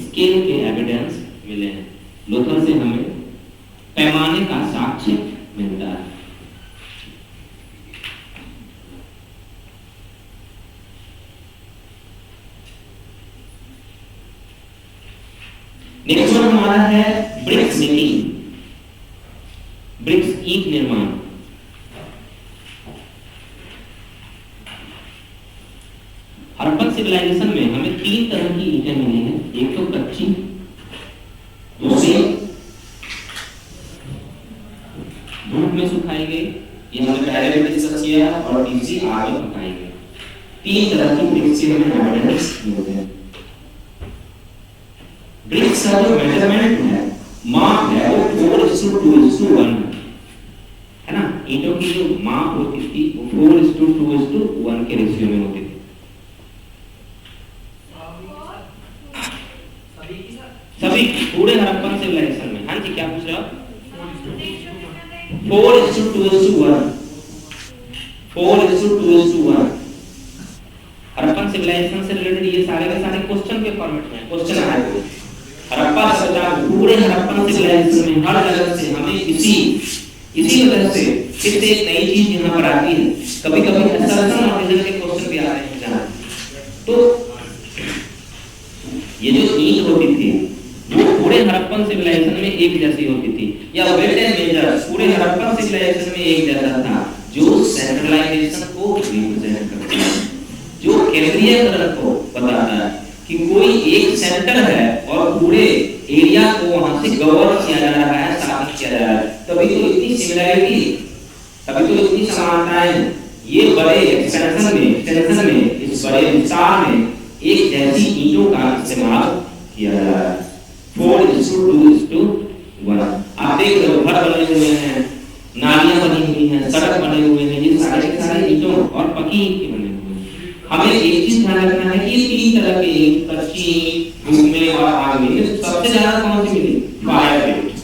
स्केल के एविडेंस मिले हैं। लोथल से हमें पैमाने का साक्ष्य मिलता है। नेक्स्ट वन हमारा है ब्रिक्स मेकिंग, ब्रिक्स ईंट निर्माण। हड़प्पन सिविलाइजेशन में हमें 3 तरह की ईंटें मिली हैं। एक तो कच्ची, दूसरी धूप में सुखाई गई, ये हमने पहले भी डिस्कस किया, और तीसरी आग में पकाई गई। 3 तरह की ब्रिक्स के हमें एविडेंस मिलते हैं। ब्रिक्स का जो मेजरमेंट है, माप है, वो 4:2:1 है ना। ईंटों की जो माप होती थी वो 4:2:1 के रेशियो में होती थी। सभी पूरे हड़प्पन सिविलाइजेशन में। हाँ जी, क्या पूछ रहे हो? 4:2:1 4:2:1। हड़प्पन सिविलाइजेशन से रिलेटेड ये सारे के सारे क्वेश्चन के फॉर्मेट में क्वेश्चन आए हुए। हड़प्पा सभ्यता पूरे हड़प्पन सिविलाइजेशन में हर जगह से हमें इसी वजह से फिर से एक नई चीज यहाँ पर आती है। कभी-कभी असर्शन और रीजन के क्वेश्चन भी आ रहे हैं जहाँ। तो ये जो ईंट होती थी वो पूरे हड़प्पन सिविलाइजेशन में एक जैसी होती थी, या वेट एंड मेजर्स पूरे हड़प्पन सिविलाइजेशन में एक जैसा था, जो सेंट्रलाइजेशन को रिप्रेजेंट करता है, जो केंद्रीयकरण को बताता है कि कोई एक सेंटर है और पूरे एरिया को वहां से गवर्न किया जा रहा है, शासित किया जा रहा है। तभी तो इतनी सिमिलैरिटी, तभी तो इतनी समानताएं, ये बड़े एक्सपेंशन में, इस बड़े विस्तार में एक जैसी ईंटों का इस्तेमाल किया जा रहा है। 4:2:1। आप देख रहे हो, घर बने हुए हैं, नालियां बनी हुई हैं, सड़क बने हुए हैं, ये सारे के सारे ईंटों और पक्की ईंट के बने हुए हैं। हमें एक चीज ध्यान रखना है कि ये 3 तरह के ईंट, कच्ची, धूप में और आग में, सबसे ज्यादा कौन सी मिली? Fire bricks.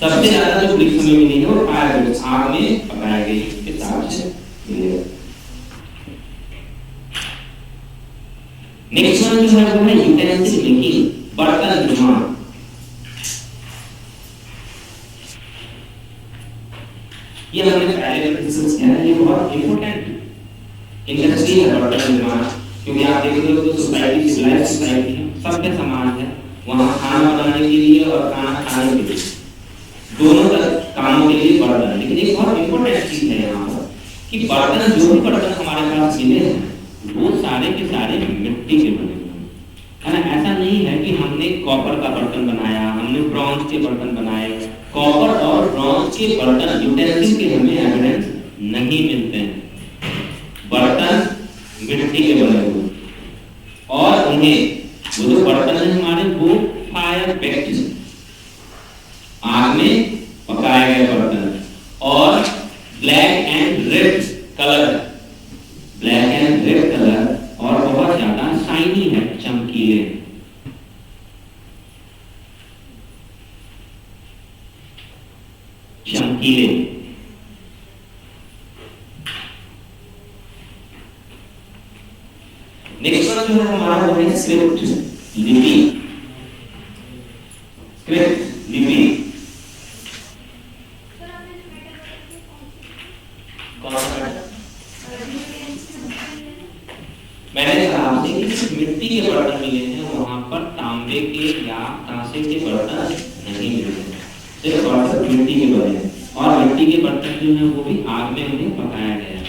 सबसे ज्यादा जो ब्रिक्स में मिली है वो फायर ब्रिक्स, आग में पकाई गई के साथ से मिली है। नेक्स्ट वन जो है वो है यूटेंसिल मेकिंग, बर्तन निर्माण। ये हमने पहले डिस्कस किया है, ये बहुत इंपॉर्टेंट इंडस्ट्री है बर्तन निर्माण, क्योंकि आप देख रहे हो तो सोसाइटी, सिविलाइज्ड सोसाइटी है, सबके समान है, वहाँ खाना बनाने के लिए और खाना खाने के लिए दोनों कामों के लिए बर्तन। लेकिन एक बहुत इंपॉर्टेंट चीज है यहाँ पर कि बर्तन, जो भी बर्तन हमारे पास मिले हैं वो सारे के सारे मिट्टी के बने हुए हैं, है ना। ऐसा नहीं है कि हमने कॉपर का बर्तन बनाया, हमने ब्रॉन्ज के बर्तन बनाए। कॉपर और ब्रॉन्ज के बर्तन, यूटेंसिल के हमें एविडेंस नहीं मिलते हैं। बर्तन मिट्टी के बने हुए, बर्तन है हमारे वो फायर बेक्ड, आग में पकाए गए बर्तन, और black and red colour, black and red colour, और बहुत ज्यादा शाइनी है, चमकीले। चमकीले। नेक्स्ट वन जो है हमारा वो है स्क्रिप्ट, लिपि। स्क्रिप्ट, लिपि। मैंने कहा आपसे कि मिट्टी के बर्तन मिले हैं, वहां पर तांबे के या कांसे के बर्तन नहीं मिले हैं, सिर्फ बर्तन मिट्टी के बने हैं, और मिट्टी के बर्तन जो है वो भी आग में उन्हें पकाया गया है।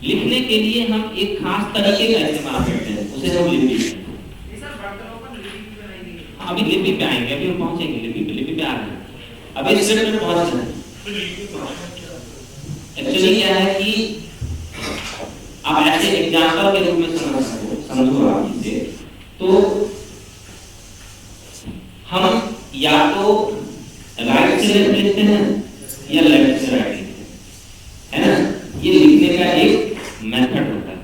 लिखने के लिए हम एक खास तरीके का इस्तेमाल करते हैं, उसे हम लिपि। अभी लिपि पे आएंगे, अभी हम पहुंचेंगे लिपि पे, लिपि पे आ रहे हैं, अभी स्क्रिप्ट में पहुंच रहे हैं। एक्चुअली क्या है कि आप ऐसे एग्जांपल के रूप में समझो आप इसे, तो हम या तो राइट से लेफ्ट लिखते हैं या लेफ्ट से राइट लिखते हैं, है ना। ये लिखने का एक मेथड होता है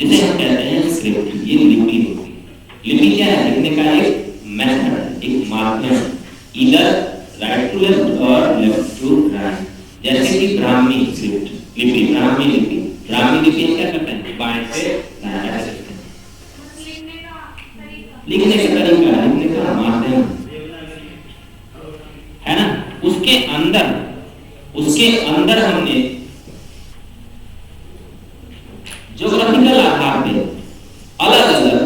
जिसे हम कहते हैं स्क्रिप्ट, ये लिपि होती है। लिपि क्या है? लिखने का एक मेथड, एक माध्यम, इधर राइट टू लेफ्ट और लेफ्ट टू राइट। जैसे कि ब्राह्मी स्क्रिप्ट, लिपि, ब्राह्मी लिपि। ब्राह्मी लिपि हम क्या करते हैं? बाएं से दाएं ऐसे लिखते हैं। लिखने का तरीका, लिखने का माध्यम, है ना। उसके अंदर हमने ज्योग्राफिकल आधार पे अलग अलग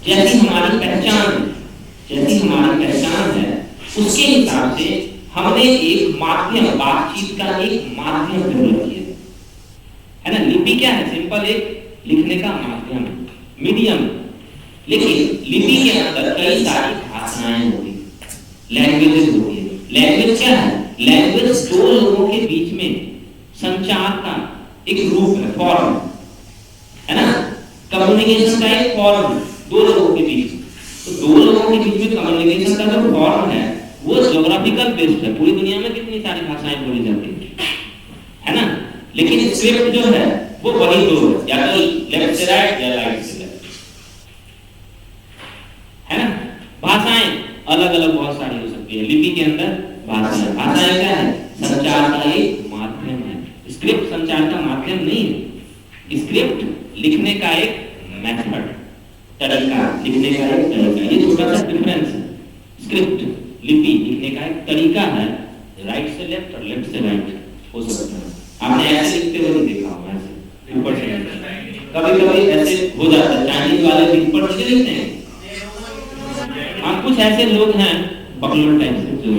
जैसी हमारी पहचान है, उसके हिसाब से हमने एक माध्यम, बातचीत का एक माध्यम डेवलप किया, है ना। लिपि क्या है? सिंपल एक लिखने का माध्यम, मीडियम। लेकिन लिपि के अंदर कई सारी भाषाएं होती हैं, लैंग्वेजेस होती है। लैंग्वेज क्या है? लैंग्वेज दो लोगों के बीच में संचार का एक रूप है, फॉर्म, है ना। कम्युनिकेशन का एक फॉर्म दो लोगों के बीच। तो दो लोगों के बीच में कम्युनिकेशन का जो फॉर्म है वो ज्योग्राफिकल बेस्ड है। पूरी दुनिया में कितनी सारी भाषाएं बोली जाती है ना। लेकिन स्क्रिप्ट जो है वो वही दो है, या तो लेफ्ट से राइट या राइट से लेफ्ट, है ना। भाषाएं अलग अलग बहुत सारी हो सकती है। लिपि के अंदर भाषाएं क्या है? संचार का एक माध्यम है। स्क्रिप्ट संचार का माध्यम नहीं है। स्क्रिप्ट लिखने का एक मेथड, तरीका, लिखने का एक तरीका। ये छोटा सा डिफरेंस है। स्क्रिप्ट, लिपि लिखने का एक तरीका है, राइट से लेफ्ट और लेफ्ट से राइट हो सकता है। आपने ऐसे लिखते हुए नहीं देखा होगा, ऐसे ऊपर से। कभी-कभी ऐसे हो जाता है, चाइनीज वाले भी ऊपर से लिखते हैं। हाँ, कुछ ऐसे लोग हैं बकलोल टाइप से जो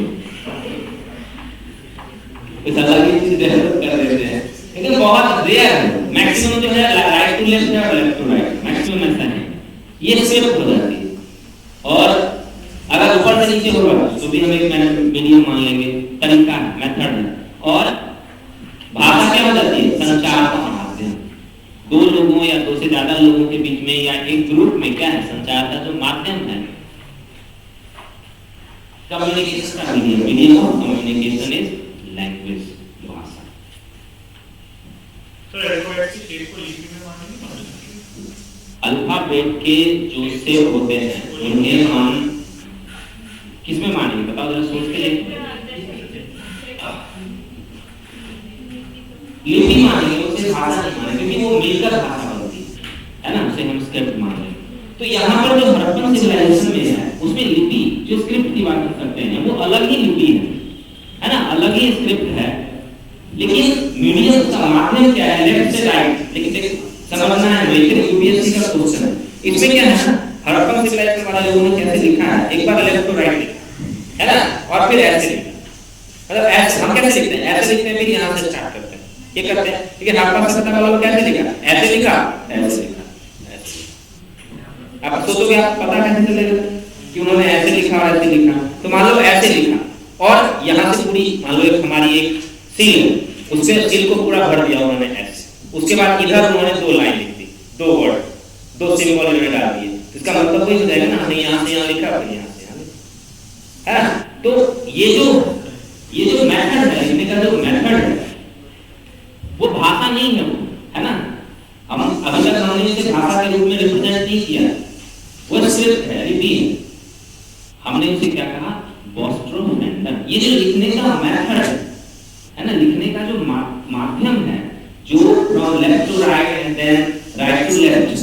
इस अलग ही चीज डेवलप कर देते हैं, लेकिन बहुत रेयर है। मैक्सिमम जो है राइट टू लेफ्ट है और लेफ्ट टू राइट, मैक्सिमम ऐसा है। ये स्क्रिप्ट हो जाती है। और अगर ऊपर से नीचे होगा तो भी हम एक मीडियम मान लेंगे, तरीका, मेथड है। और भाषा क्या हो जाती है? संचार का माध्यम। दो लोगों या दो से ज्यादा लोगों के बीच में या एक ग्रुप में क्या है? संचार का जो माध्यम है, कम्युनिकेशन का medium of communication is language, भाषा। तो अल्फाबेट की शेप को लिपि में मानेंगे? अल्फाबेट के जो शेप होते हैं उन्हें हम किस में मानेंगे? बताओ जरा, सोच के लिपि मानेंगे, उसे भाषा नहीं मानेंगे, क्योंकि वो मिलकर भाषा बनती है ना। उसे हम स्क्रिप्ट मानेंगे। तो यहाँ पर जो हड़प्पन सिविलाइजेशन में है उसमें लिपि, जो स्क्रिप्ट की बात करते हैं, वो अलग ही लिपि है ना, अलग ही स्क्रिप्ट है। लेकिन मीडियम का माध्यम क्या है? लेफ्ट से राइट। लेकिन समझना है, यूपीएससी का क्वेश्चन है। इसमें क्या है ना, हड़प्पन सिविलाइजेशन वाले लोगों ने कैसे लिखा है? एक बार लेफ्ट टू राइट है ना, और फिर ऐसे, मतलब ऐसे हम कैसे लिखते हैं? ऐसे लिखते हैं, फिर यहाँ से स्टार्ट करते हैं, ये करते हैं। लेकिन हड़प्पन सभ्यता वालों कैसे लिखा? ऐसे लिखा, ऐसे लिखा, ऐसे। आप सोचोगे, आप पता कैसे चलेगा कि उन्होंने ऐसे लिखा और ऐसे लिखा? तो मान लो ऐसे लिखा और यहाँ से पूरी, मान लो एक हमारी एक सील उससे सिल को पूरा भर दिया उन्होंने एस। उसके बाद इधर उन्होंने 2 लाइन लिख दी, 2 वर्ड, 2 सिंबल इन्होंने डाल दिए। इसका मतलब वही हो जाएगा ना, हमने यहाँ से यहाँ लिखा, फिर यहाँ से यहाँ लिखा, है ना। तो ये जो मेथड है, लिखने का जो मेथड है वो भाषा नहीं है, वो है ना। हम अभी तक हमने इसे भाषा के रूप में रिप्रेजेंट नहीं किया, वो स्क्रिप्ट है, लिपि है। हमने उसे क्या कहा, बोस्ट्रोफेंडन। ये जो लिखने का मेथड है ना, लिखने का जो माध्यम है, जो from left to right and then right to left,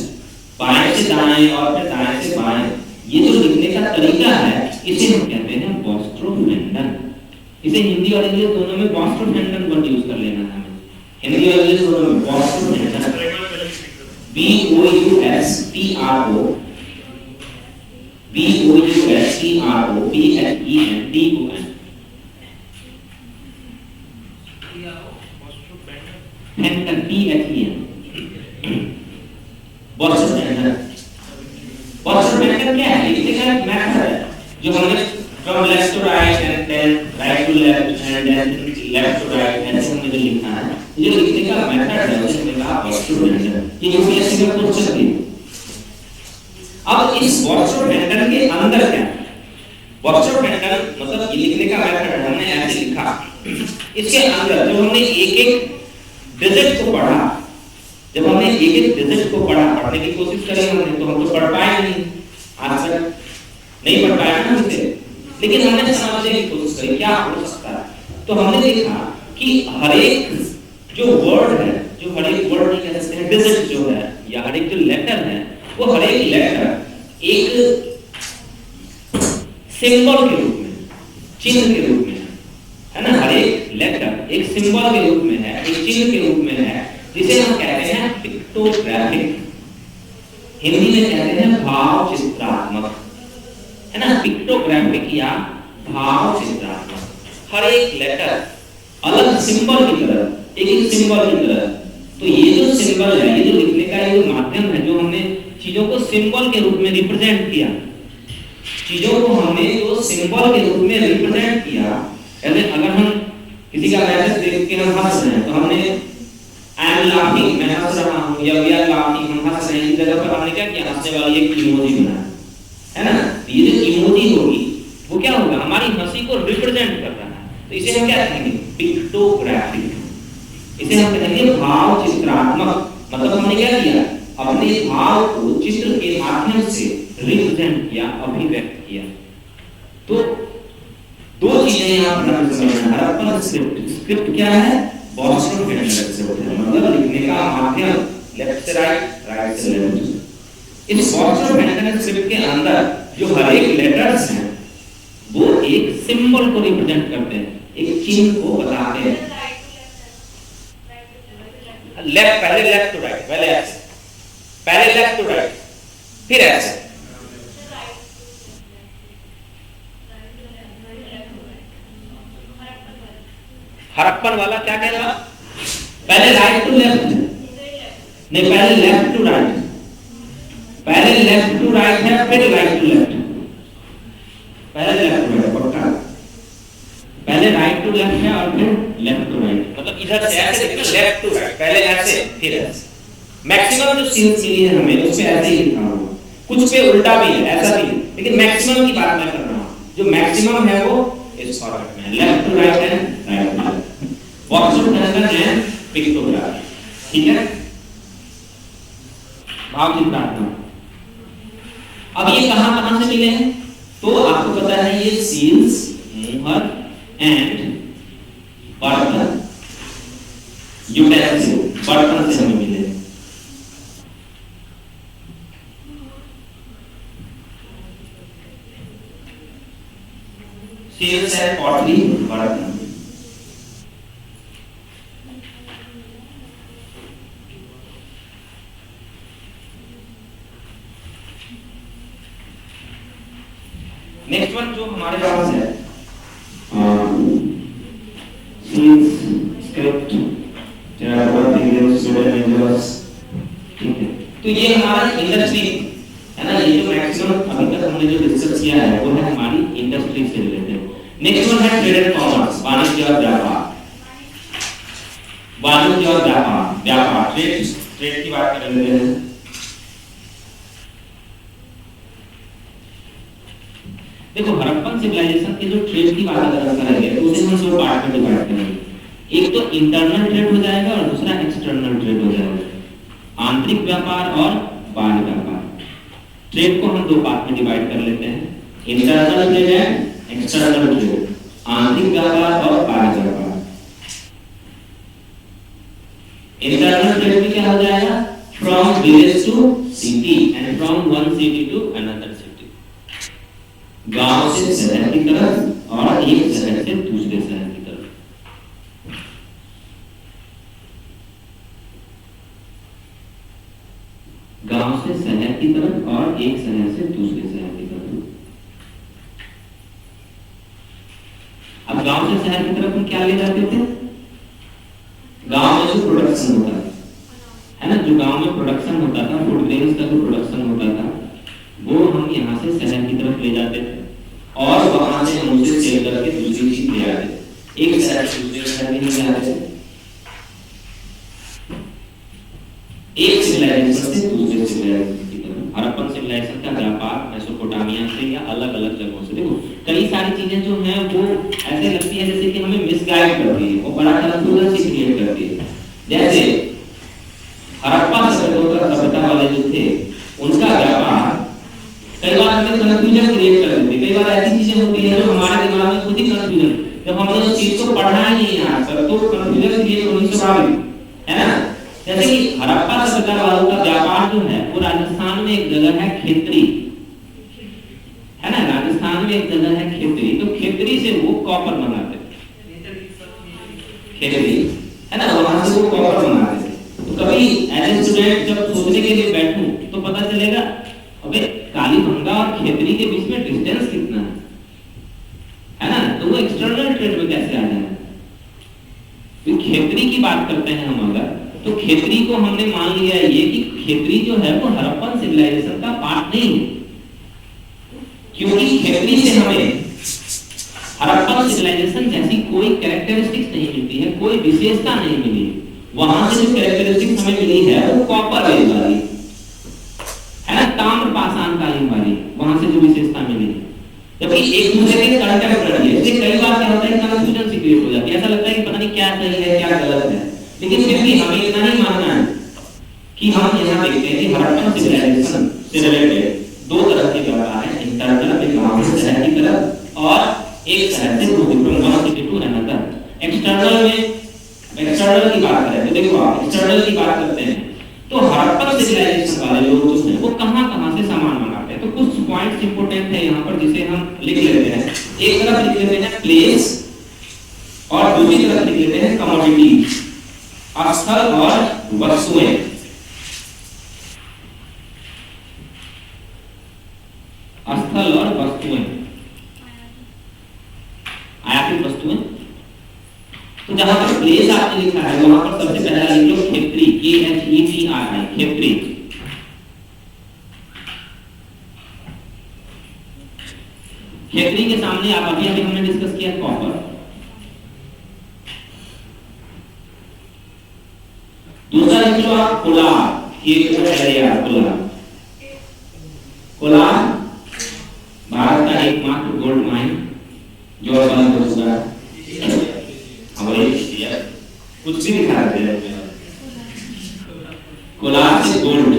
बाएं से दाएं और फिर दाएं से बाएं, ये जो लिखने का तरीका है इसे हम कहते हैं बोस्ट्रोफेंडन। इसे हिंदी और इंग्लिश दोनों में बोस्ट्रोफेंडन वर्ड यूज कर लेना है हमें, हिंदी और इंग्लिश दोनों में बोस्ट्रोफेंडन, B-O-U-S-T-R-O B-O-U-S-T-R-O-P-H-E-N-D-O-N Fenton, P-H-E-N बोस्ट्रोफेंडन। बोस्ट्रोफेंडन क्या है, लिखने का मेथड है जो हमने from left to right and then right to left and then left to right ऐसे हमने जो लिखा है, ये लिखने का मेथड है, उसे हमने कहा बोस्ट्रोफेंडन। ये यूपीएससी में पूछ सकती है। अब इस बोस्ट्रोफेंडन के अंदर क्या है, बोस्ट्रोफेंडन मतलब ये लिखने का मेथड है, हमने ऐसे लिखा। इसके अंदर जो हमने एक-एक डिजिट को पढ़ा, जब हमने एक-एक डिजिट को पढ़ा, पढ़ने की कोशिश करी हमने, तो हम तो पढ़ पाए नहीं, आज तक नहीं पढ़ पाए ना हमसे, लेकिन हमने समझने की कोशिश करी क्या हो सकता है। तो हमने देखा कि हर एक जो वर्ड है, जो हर एक वर्ड नहीं कह सकते हैं, डिजिट जो है या हर एक जो लेटर है, वो हर एक लेटर एक सिंबल के रूप में, चिन्ह के रूप में है ना। हर एक लेटर एक सिंबल के रूप में है, एक चिन्ह के रूप में है, जिसे हम कहते हैं पिक्टोग्राफिक। हिंदी में कहते हैं भाव चित्रात्मक, है ना, पिक्टोग्राफिक या भाव चित्रात्मक। हर एक लेटर अलग सिंबल की तरह, एक सिंबल की तरह। तो ये जो सिंबल है, ये जो लिखने का ये माध्यम है, जो हमने चीजों को सिंबल के रूप में रिप्रेजेंट किया, चीजों को हमने जो सिंबल के रूप में रिप्रेजेंट किया, ऐसे अगर हम किसी का मैसेज देख के हम हंस रहे हैं तो हमने आई एम लाफिंग, मैं हंस रहा हूं, या वी आर लाफिंग, हम हंस रहे हैं, इस जगह पर हमने क्या किया, हंसने वाली एक इमोजी बनाया, है ना। ये जो इमोजी होगी वो क्या होगा, हमारी हंसी को रिप्रेजेंट कर रहा है। तो इसे हम क्या कहेंगे, पिक्टोग्राफिक। इसे हम कहेंगे भाव चित्रात्मक। मतलब हमने क्या किया, अपने भाव को चित्र के माध्यम से रिप्रेजेंट किया, अभिव्यक्त किया। तो दो चीजें यहाँ पर हमें समझना है। हरप्पन स्क्रिप्ट क्या है, बोस्ट्रोफेंडन स्क्रिप्ट है, मतलब लिखने का माध्यम लेफ्ट से राइट, राइट से लेफ्ट। इस बोस्ट्रोफेंडन स्क्रिप्ट के अंदर जो हर एक लेटर्स हैं वो एक सिंबल को रिप्रेजेंट करते हैं, एक चिन्ह को बताते हैं। लेफ्ट, पहले लेफ्ट टू राइट, पहले ऐसे, पहले लेफ्ट टू राइट, फिर ऐसे। हरप्पन वाला क्या कह रहा, पहले राइट टू लेफ्ट नहीं, पहले लेफ्ट टू राइट, पहले लेफ्ट टू राइट है, फिर राइट टू लेफ्ट, पहले लेफ्ट टू राइट, पक्का पहले राइट टू लेफ्ट है और फिर लेफ्ट टू राइट। मतलब इधर से ऐसे लिखना, लेफ्ट टू राइट, पहले ऐसे फिर ऐसे। मैक्सिमम जो सीन्स मिली है हमें उसमें ऐसे ही लिखा हुआ, कुछ पे उल्टा भी है, ऐसा भी है, लेकिन मैक्सिमम की बात मैं कर रहा हूं। जो मैक्सिमम है वो इस फॉर्मेट में, left to right and right to left, boustrophedon and pictography, ठीक है। भाव चित्रात्मक। अब ये कहां से मिले हैं, तो आपको पता है ये सील्स, मुहर एंड बर्तन, यूटेंसिल, बर्तन से हमें मिले। सील्स है पॉटरी, बर्तन। नेक्स्ट वन जो हमारे पास है सील्स, स्क्रिप्ट, तो ये हमारा इंडस्ट्री है ना। ये जो मैक्सिमम अभी तक हमने जो डिस्कस किया है वो है हमारी इंडस्ट्री से रिलेटेड। नेक्स्ट वन है ट्रेड एंड कॉमर्स, वाणिज्य और व्यापार। वाणिज्य और व्यापार, व्यापार ट्रेड की बात कर रहे हैं। देखो हड़प्पन सिविलाइजेशन के जो ट्रेड की बात अगर करेंगे तो उसे हम दो पार्ट में डिवाइड करेंगे। एक तो इंटरनल ट्रेड हो जाएगा और दूसरा एक्सटर्नल ट्रेड हो जाएगा। आंतरिक व्यापार और बाह्य व्यापार। ट्रेड को हम दो पार्ट में डिवाइड कर लेते हैं, internal trade and external trade, आंतरिक व्यापार और बाह्य व्यापार। इंटरनल ट्रेड में क्या हो जाएगा? From village to city and from one city to another city. गांव से शहर की तरफ और एक शहर से दूसरे शहर की तरफ। गांव से शहर की तरफ और एक शहर से दूसरे शहर की तरफ। अब गांव से शहर की तरफ हम क्या ले जाते थे? गांव में जो प्रोडक्शन होता है ना, जो गांव में प्रोडक्शन होता था, फूड ग्रेन्स का जो प्रोडक्शन होता था, वो हम यहाँ से शहर की तरफ ले जाते थे और वहां से हम उसे सेल करके दूसरी चीज ले आते थे। एक शहर से दूसरे शहर में ले आते थे, एक सिविलाइजेशन से दूसरे सिविलाइजेशन की तरफ। हड़प्पन सिविलाइजेशन का व्यापार मेसोपोटामिया से या अलग अलग जगहों से। देखो कई सारी चीजें जो हैं वो ऐसे लगती है जैसे कि हमें मिसगाइड करती है और बड़ा कंफ्यूजन सी क्रिएट करती है। जैसे हड़प्पा सभ्यता वाले जो थे उनका व्यापार कई बार हमें कंफ्यूजन क्रिएट कर देती है। कई बार ऐसी चीजें होती है जो हमारे दिमाग में खुद ही कंफ्यूजन, जब हमने उस चीज को पढ़ा ही नहीं यहाँ पर तो कंफ्यूजन क्रिएट होनी स्वाभाविक है ना। जैसे कि हड़प्पा सभ्यता वालों का व्यापार जो है वो राजस्थान में एक जगह है खेतरी, है ना, राजस्थान में एक जगह है खेतरी। तो खेतरी से वो कॉपर बनाते, खेतरी है ना, वहां से वो कॉपर बनाते। तो कभी एज स्टूडेंट जब सोचने के लिए बैठूं तो पता चलेगा अबे कालीबंगा और खेतरी के बीच में डिस्टेंस कितना है ना। तो वो एक्सटर्नल ट्रेड में कैसे आ जाए? तो खेतरी की बात करते हैं हम अगर, तो खेतरी को हमने मान लिया ये कि खेतरी जो है वो हड़प्पन सिविलाइजेशन का पार्ट नहीं है, क्योंकि खेतरी से हमें हड़प्पन सिविलाइजेशन जैसी कोई कैरेक्टरिस्टिक्स नहीं मिलती है, कोई विशेषता नहीं मिली। वहां से जो कैरेक्टरिस्टिक्स हमें मिली है वो कॉपर एज वाली है ना, ताम्र पाषाण कालीन वाली, वहां से जो विशेषता मिली। जबकि एक दूसरे के कंटेम्पररी है, इसलिए कई बार क्या होता है कंफ्यूजन सी क्रिएट हो जाती है। ऐसा लगता है कि पता नहीं क्या सही है क्या गलत है, लेकिन फिर भी हमें इतना ही मानना है कि हम यहाँ देखते हैं कि हड़प्पन सिविलाइजेशन से रिलेटेड दो तरह के व्यापार हैं, इंटरनल में गांव से शहर की तरफ और एक शहर से दूसरे one city to another. External में एक्सटर्नल की बात करें तो देखो आप एक्सटर्नल की बात करते हैं तो हड़प्पन सिविलाइजेशन वाले लोग जो हैं वो कहां-कहां से सामान मंगाते हैं। तो कुछ पॉइंट्स इंपॉर्टेंट है यहाँ पर जिसे हम लिख लेते हैं। एक तरफ लिख लेते हैं प्लेस और दूसरी तरफ लिख लेते हैं कमोडिटी, स्थल और वस्तुएं। स्थल और वस्तुएं, आयातित वस्तुएं। तो जहां पर प्लेस आपने लिखा है वहां पर सबसे पहला लिख लो खेतरी, KHETRI, खेतरी। खेतरी के सामने आप अभी हमने डिस्कस किया कॉपर। दूसरा लिख लो आप कोलार, कोलार भारत का एकमात्र गोल्ड माइन जो बंद हो चुका है। हमारे कुछ भी दिखा रहे हैं कोलार से गोल्ड।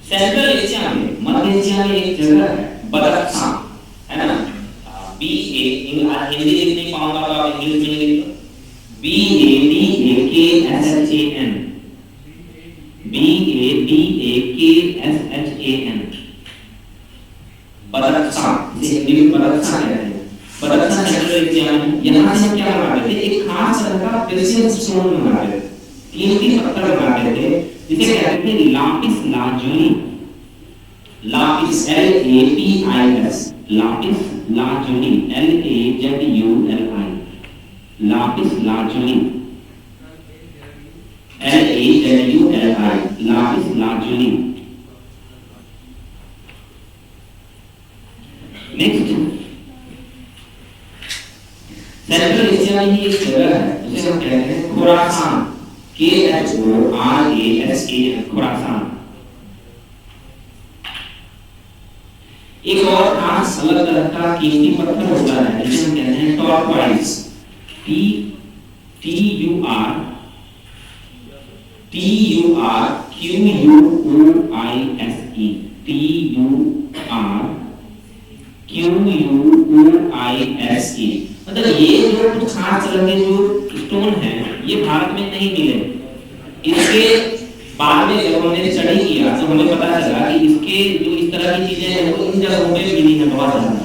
सेंट्रल एशिया में, मध्य एशिया में एक जगह है बदख्शां, है ना, BA हिंदी लिख नहीं पाऊंगा तो आप इंग्लिश में लिख लो, BADAKSHAN, BADAKSHAN, बदख्शां, हिंदी में बदख्शां कहते हैं। बदख्शां सेंट्रल एशिया में, यहाँ से क्या बनाते थे? एक खास तरह का प्रेशियस स्टोन बनाते थे, कीमती पत्थर बनाते थे जिसे कहते थे lapis lazuli. Lapis LAPIS, lapis lazuli, LAZULI, lapis lazuli, LAZULI, lapis lazuli. Central Asia में ही एक जगह है उसे हम कहते हैं खुरासान, KHORASAN, खुरासान। एक और खास अलग तरह का कीमती पत्थर होता है जिसे हम कहते हैं टॉर्क्वाइज, TURQUOISE। मतलब ये जो कुछ खास तरह के जो स्टोन है ये भारत में नहीं मिले। इसके बाद में जब हमने स्टडी किया तो हमें पता चला कि इसके जो इस तरह की चीजें हैं वो इन जगहों पे मिली है बहुत ज्यादा,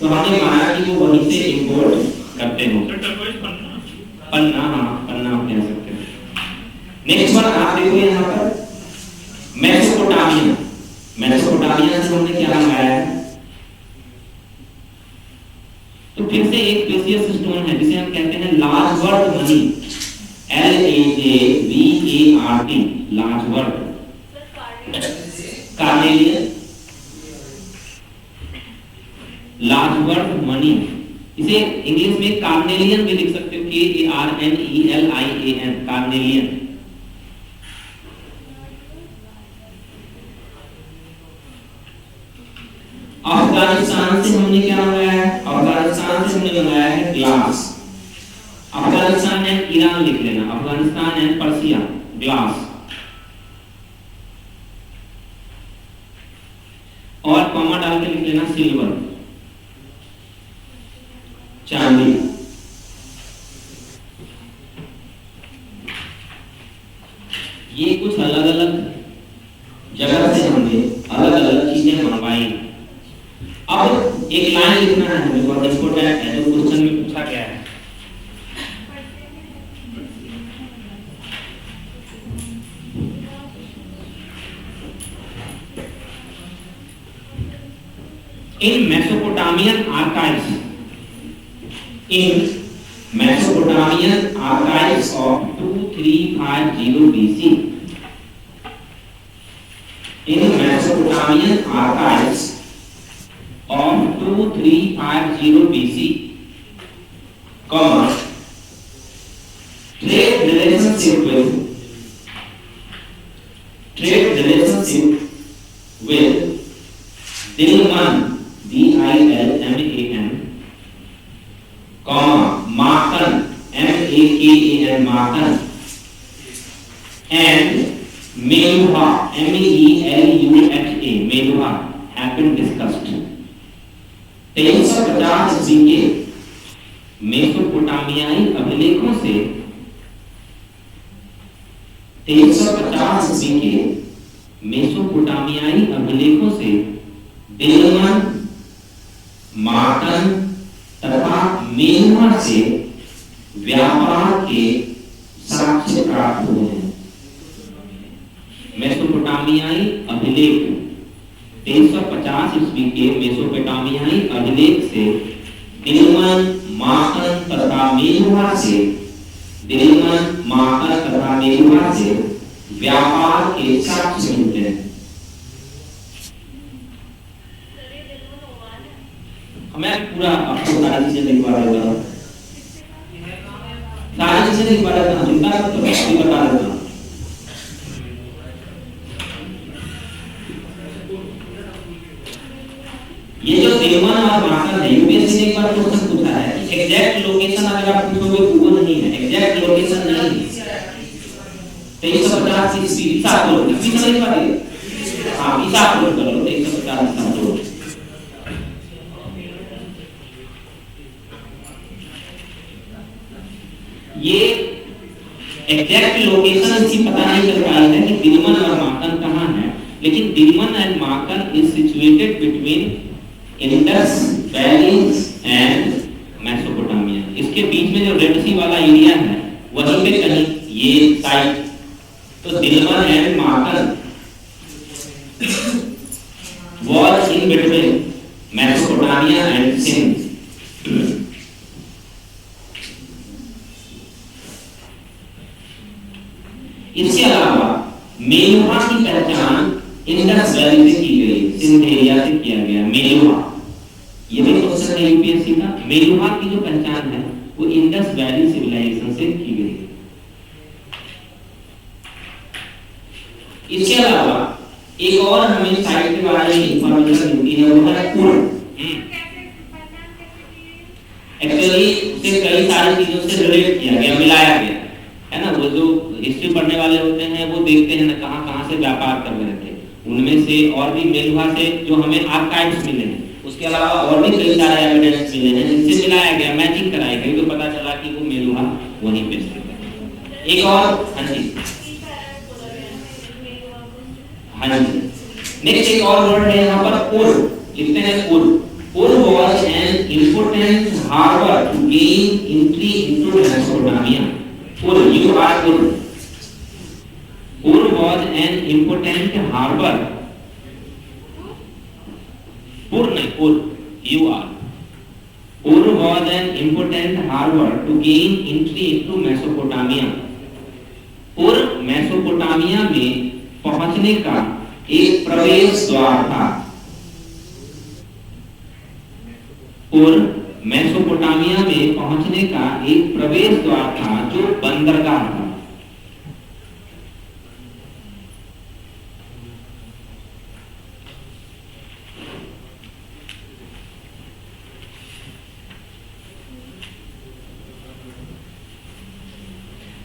तो हमने माना कि वो वहीं से इंपोर्ट करते हो। पन्ना, हाँ पन्ना आप कह सकते हैं। नेक्स्ट वन आप देखो यहाँ पर मेसोपोटामिया। मेसोपोटामिया से हमने क्या मंगाया है? तो फिर से एक प्रेशियस स्टोन है जिसे हम कहते हैं लाजवर्थ मनी, LAJVART, लाजवर्थ। कार्नेलियन, लाजवर्थ मनी, इसे इंग्लिश में कार्नेलियन भी लिख सकते हो, KARNELIAN, कार्नेलियन। अफगानिस्तान से हमने क्या मंगाया है? अफगानिस्तान से हमने मंगाया है ग्लास। अफगानिस्तान एंड ईरान लिख लेना, अफगानिस्तान एंड पर्सिया, ग्लास। और कॉमा डाल के लिख लेना सिल्वर, चांदी। ये कुछ अलग अलग जगह से हमने अलग अलग चीजें मंगवाई। अब एक लाइन लिखना है हमें, बहुत इंपॉर्टेंट है, जो क्वेश्चन में पूछा गया है। In Mesopotamian archives, of 2350 BC, in Mesopotamian archives of 2350 BC, comma, trade relationship with Dilmun, DILMAN, comma, Makan, MAKAN, Makan, and Meluha, MELUHA, Meluha, have been discussed. 350 ईस्वी के मेसोपोटामियाई अभिलेखों से 350 ईस्वी के मेसोपोटामियाई अभिलेखों से दिलमन, माकन तथा मेलुहा से व्यापार के साक्ष्य प्राप्त हुए हैं। मेसोपोटामियाई अभिलेख 350 ईस्वी के मेसोपोटामियाई अभिलेख से दिलमन, माकन तथा मेलुहा से व्यापार के साक्ष्य मिलते हैं। मैं पूरा आपको सारी चीजें लिखवा देता हूँ, सारी चीजें लिखवा देता हूँ, चिंता मत करो, अभी बता देता हूँ। ये जो दिलमन और माकन है, यूपीएससी ने एक बार क्वेश्चन पूछा है, एग्जैक्ट लोकेशन अगर आप पूछोगे वो नहीं है, एग्जैक्ट लोकेशन नहीं है। 350 ईस्वी हिसाब लो, ईस्वी समझ पा रहे? हाँ हिसाब लो करो, 350 हिसाब लो। ये एग्जैक्ट लोकेशन इसकी पता नहीं चल पाई है कि दिलमन और माकन कहाँ है, लेकिन Dilmun and Makan is situated between Indus valley and Mesopotamia. इसके बीच में जो रेड सी वाला एरिया है वहीं पे कहीं ये साइट, तो Dilmun and Makan was in between Mesopotamia and Sindh. इसके अलावा मेलुहा की पहचान इंडस वैली से की गई, सिंध एरिया से किया गया। मेलुहा, ये भी क्वेश्चन है यूपीएससी का। मेलुहा की जो पहचान है वो इंडस वैली सिविलाइजेशन से की गई। इसके अलावा एक और हमें साइट के बारे में इंफॉर्मेशन मिलती है, वो है पूर्व। एक्चुअली उसे कई सारी चीजों से रिलेट किया गया, मिलाया गया, है ना। वो जो हिस्ट्री पढ़ने वाले होते हैं वो देखते हैं ना कहाँ कहाँ से व्यापार कर रहे थे, उनमें से और भी मेलुहा से जो हमें आर्काइव्स मिले हैं, उसके अलावा और भी कई सारे एविडेंस मिले हैं जिनसे मिलाया गया, मैचिंग कराई गई, तो पता चला कि वो मेलुहा वहीं पे स्थित है। एक और, हाँ जी हाँ जी, नेक्स्ट एक और वर्ड है यहाँ पर पूर्व, लिखते हैं पूर्व। पूर्व was an important harbor to gain entry into Mesopotamia. पूर्व, you are पूर्व। पूर्व was an important harbor, पूर्व नहीं, पूर्व, you are। पूर्व was an important harbor to gain entry into Mesopotamia। पूर्व मेसोपोटामिया में पहुंचने का एक प्रवेश द्वार था। पूर्व मेसोपोटामिया में पहुंचने का एक प्रवेश द्वार था जो बंदरगाह था।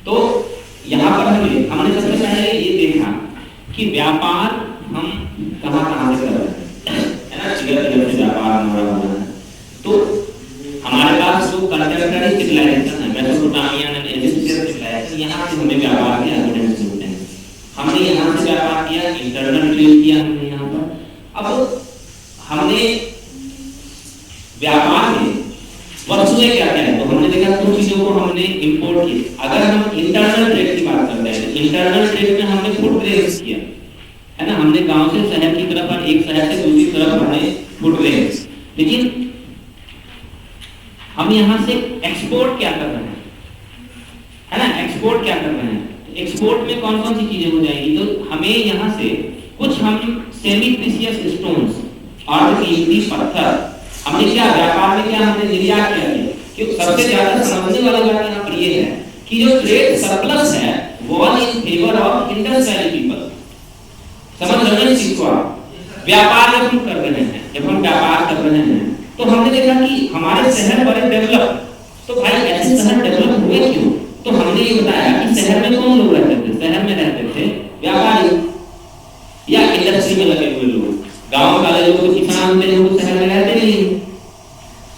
तो यहां पर हमने सबसे पहले ये देखा कि व्यापार हम कहां से कर रहे हैं, है ना। जगह से व्यापार हमारा हो रहा है। तो हमारे पास जो कंटेम्पररी सिविलाइजेशन है, मेसोपोटामियन एंड इजिप्शियन सिविलाइजेशन, यहाँ से हमें व्यापार के एविडेंस मिलते हैं। हमने यहाँ से व्यापार किया, इंटरनल ट्रेड किया हमने यहाँ पर। अब हमने व्यापार में वस्तुएं क्या क्या है, तो हमने देखा कुछ चीजों को हमने इंपोर्ट किया। अगर हम इंटरनल ट्रेड की बात करते हैं, इंटरनल ट्रेड में हमने फुट ट्रेड्स किया, है ना। हमने गांव से शहर की तरफ और एक शहर से दूसरी तरफ हमने फुट ट्रेड्स। लेकिन हम यहाँ से एक्सपोर्ट क्या कर रहे हैं, है ना, एक्सपोर्ट क्या कर रहे हैं। एक्सपोर्ट में कौन कौन सी चीजें हो जाएगी, तो हमें यहाँ से कुछ हम सेमी प्रीशियस स्टोन्स और कीमती पत्थर, हमने क्या व्यापार में क्या हमने निर्यात किया है। क्योंकि सबसे ज्यादा समझने वाली बात यहाँ पर ये है कि जो ट्रेड सरप्लस है वो in favour of Indus valley people. समझ रहे हैं इस चीज को आप। व्यापार जब हम कर रहे हैं, जब हम व्यापार कर रहे हैं, तो हमने देखा कि हमारे शहर बड़े डेवलप, तो भाई ऐसे शहर डेवलप हुए क्यों। तो हमने ये बताया कि शहर में कौन लोग रहते थे, शहर में रहते थे व्यापारी या इंडस्ट्री में लगे हुए लोग। गांव वाले लोग तो किसान होते हैं, वो शहर में रहते नहीं।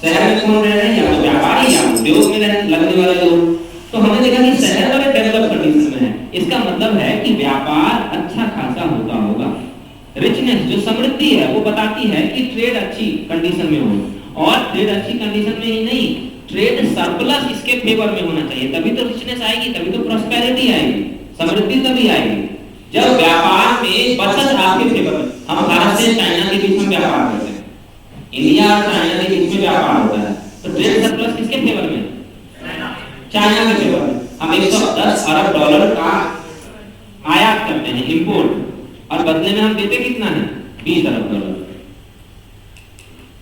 शहर में कौन रह रहे हैं, या तो व्यापारी या उद्योग में लगने वाले लोग। तो हमने देखा कि शहर बड़े डेवलप कंडीशन में है। इसका मतलब है कि व्यापार अच्छा खासा होगा। रिचनेस जो समृद्धि है वो बताती है कि ट्रेड अच्छी कंडीशन में हो, और ट्रेड अच्छी कंडीशन में ही नहीं, ट्रेड सरप्लस इसके फेवर में होना चाहिए, तभी तो रिचनेस आएगी, तभी तो प्रॉस्पेरिटी आएगी, समृद्धि तभी आएगी जब व्यापार में बचत आपके फेवर में। हम भारत से चाइना के बीच में व्यापार करते हैं, इंडिया और चाइना के बीच में व्यापार होता है, तो ट्रेड सरप्लस किसके फेवर में, चाइना के फेवर में। हम 110 अरब डॉलर का आयात करते हैं, इंपोर्ट, और बदले में हम देते कितना है, 20 अरब डॉलर,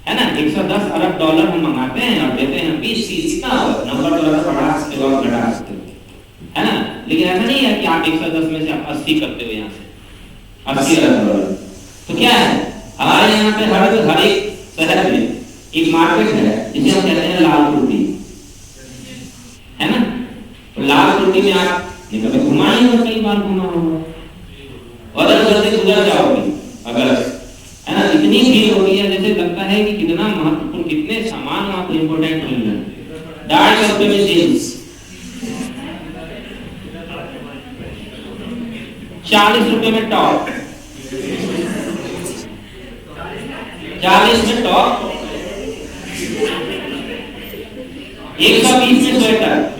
है ना। 110 अरब डॉलर हम मंगाते हैं और देते हैं 20 कितना होगा, नंबर डॉलर बढ़ा सकते हो, घटा सकते हो, है ना। लेकिन ऐसा नहीं है कि आप 110 में से आप 80 करते हो, यहाँ से 80 अरब डॉलर। तो क्या है, हमारे यहाँ पे हर एक शहर में एक मार्केट है जिसे हम कहते हैं लाल कुर्ती, है ना। तो लाल कुर्ती में आप कभी घुमा ही हो, कई बार घुमा होगा, और अगर से गुजर जाओगे अगर, है ना, इतनी भीड़ होती है जैसे लगता है कि कितना महत्वपूर्ण, कितने सामान वहां पर इंपोर्टेंट मिल रहे हैं। 250 रुपए में जींस, 40 रुपए में टॉप, 40 में टॉप, 120 में स्वेटर।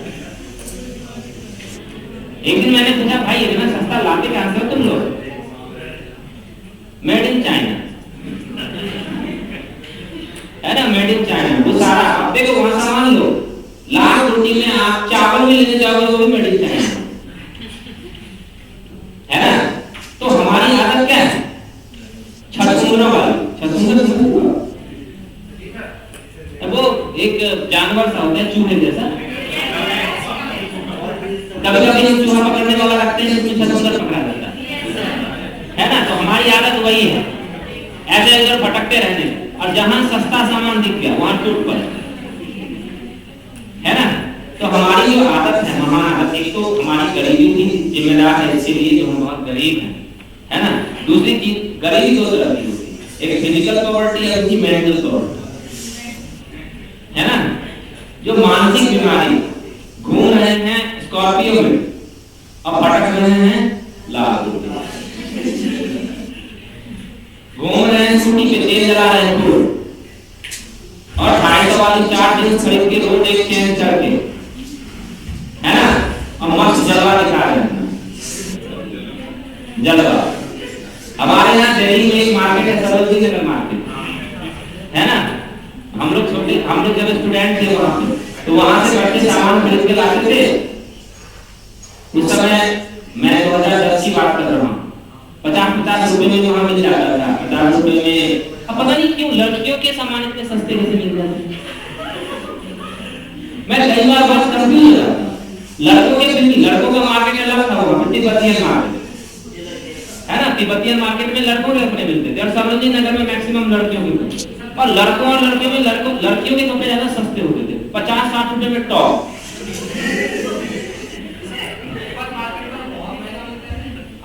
एक दिन मैंने पूछा, भाई इतना सस्ता लाते कहां से हो तुम लोग, मेड इन चाइना, है ना, मेड इन चाइना। वो सारा आप देखो वहां सामान लो, लाल रोटी में आप चावल भी लेने जाओगे वो भी मेड इन चाइना, है ना। तो हमारी आदत क्या है, छतुंगरा वाली, छतुंगरा वो एक जानवर सा होता है चूहे जैसा, कभी कभी हम चूहा पकड़ने वाला रखते हैं, उसमें छछूंदर पकड़ा जाता है ना। तो हमारी आदत वही है, ऐसे इधर भटकते रहने, और जहां सस्ता सामान दिख गया वहां टूट पड़े, है ना। तो हमारी जो आदत है, महान आदत, एक तो हमारी गरीबी भी जिम्मेदार है इसीलिए जो हम बहुत गरीब हैं, है ना। दूसरी चीज, गरीबी दो तरह की होती है, एक फिजिकल पॉवर्टी और दूसरी मेंटल पॉवर्टी, है ना। जो मानसिक बीमारी, घूम रहे हैं स्कॉर्पियो में और भटक रहे हैं लाल रोड पे, घूम रहे हैं स्कूटी पे, तेज चला रहे हैं खूब, और 250 वाली 4 दिन खरीद के रोज एक चैन चढ़ के, है ना, और मस्त जलवा दिखा रहे हैं, जलवा। हमारे यहाँ दिल्ली में एक मार्केट है, सरोजनी नगर मार्केट, है ना। हम लोग जब स्टूडेंट थे वहां पे, तो वहां से बच्चे सामान खरीद के लाते थे। उस समय मैं 2010 की बात कर रहा हूँ, 50-50 रुपए में वहां मिल जाता था, 50 रुपए में। अब पता नहीं क्यों लड़कियों के सामान इतने सस्ते कैसे मिल जाते, मैं कई बार बहुत कंफ्यूज हो जाता। लड़कों का मार्केट अलग था, वो तिब्बतियन मार्केट, है ना। तिब्बतियन मार्केट में लड़कों के कपड़े मिलते थे, और सरोजनी नगर में मैक्सिमम लड़कियों के कपड़े, और लड़कों और लड़कियों में लड़कियों के कपड़े ज्यादा सस्ते होते थे, 50-60 रुपए में टॉप।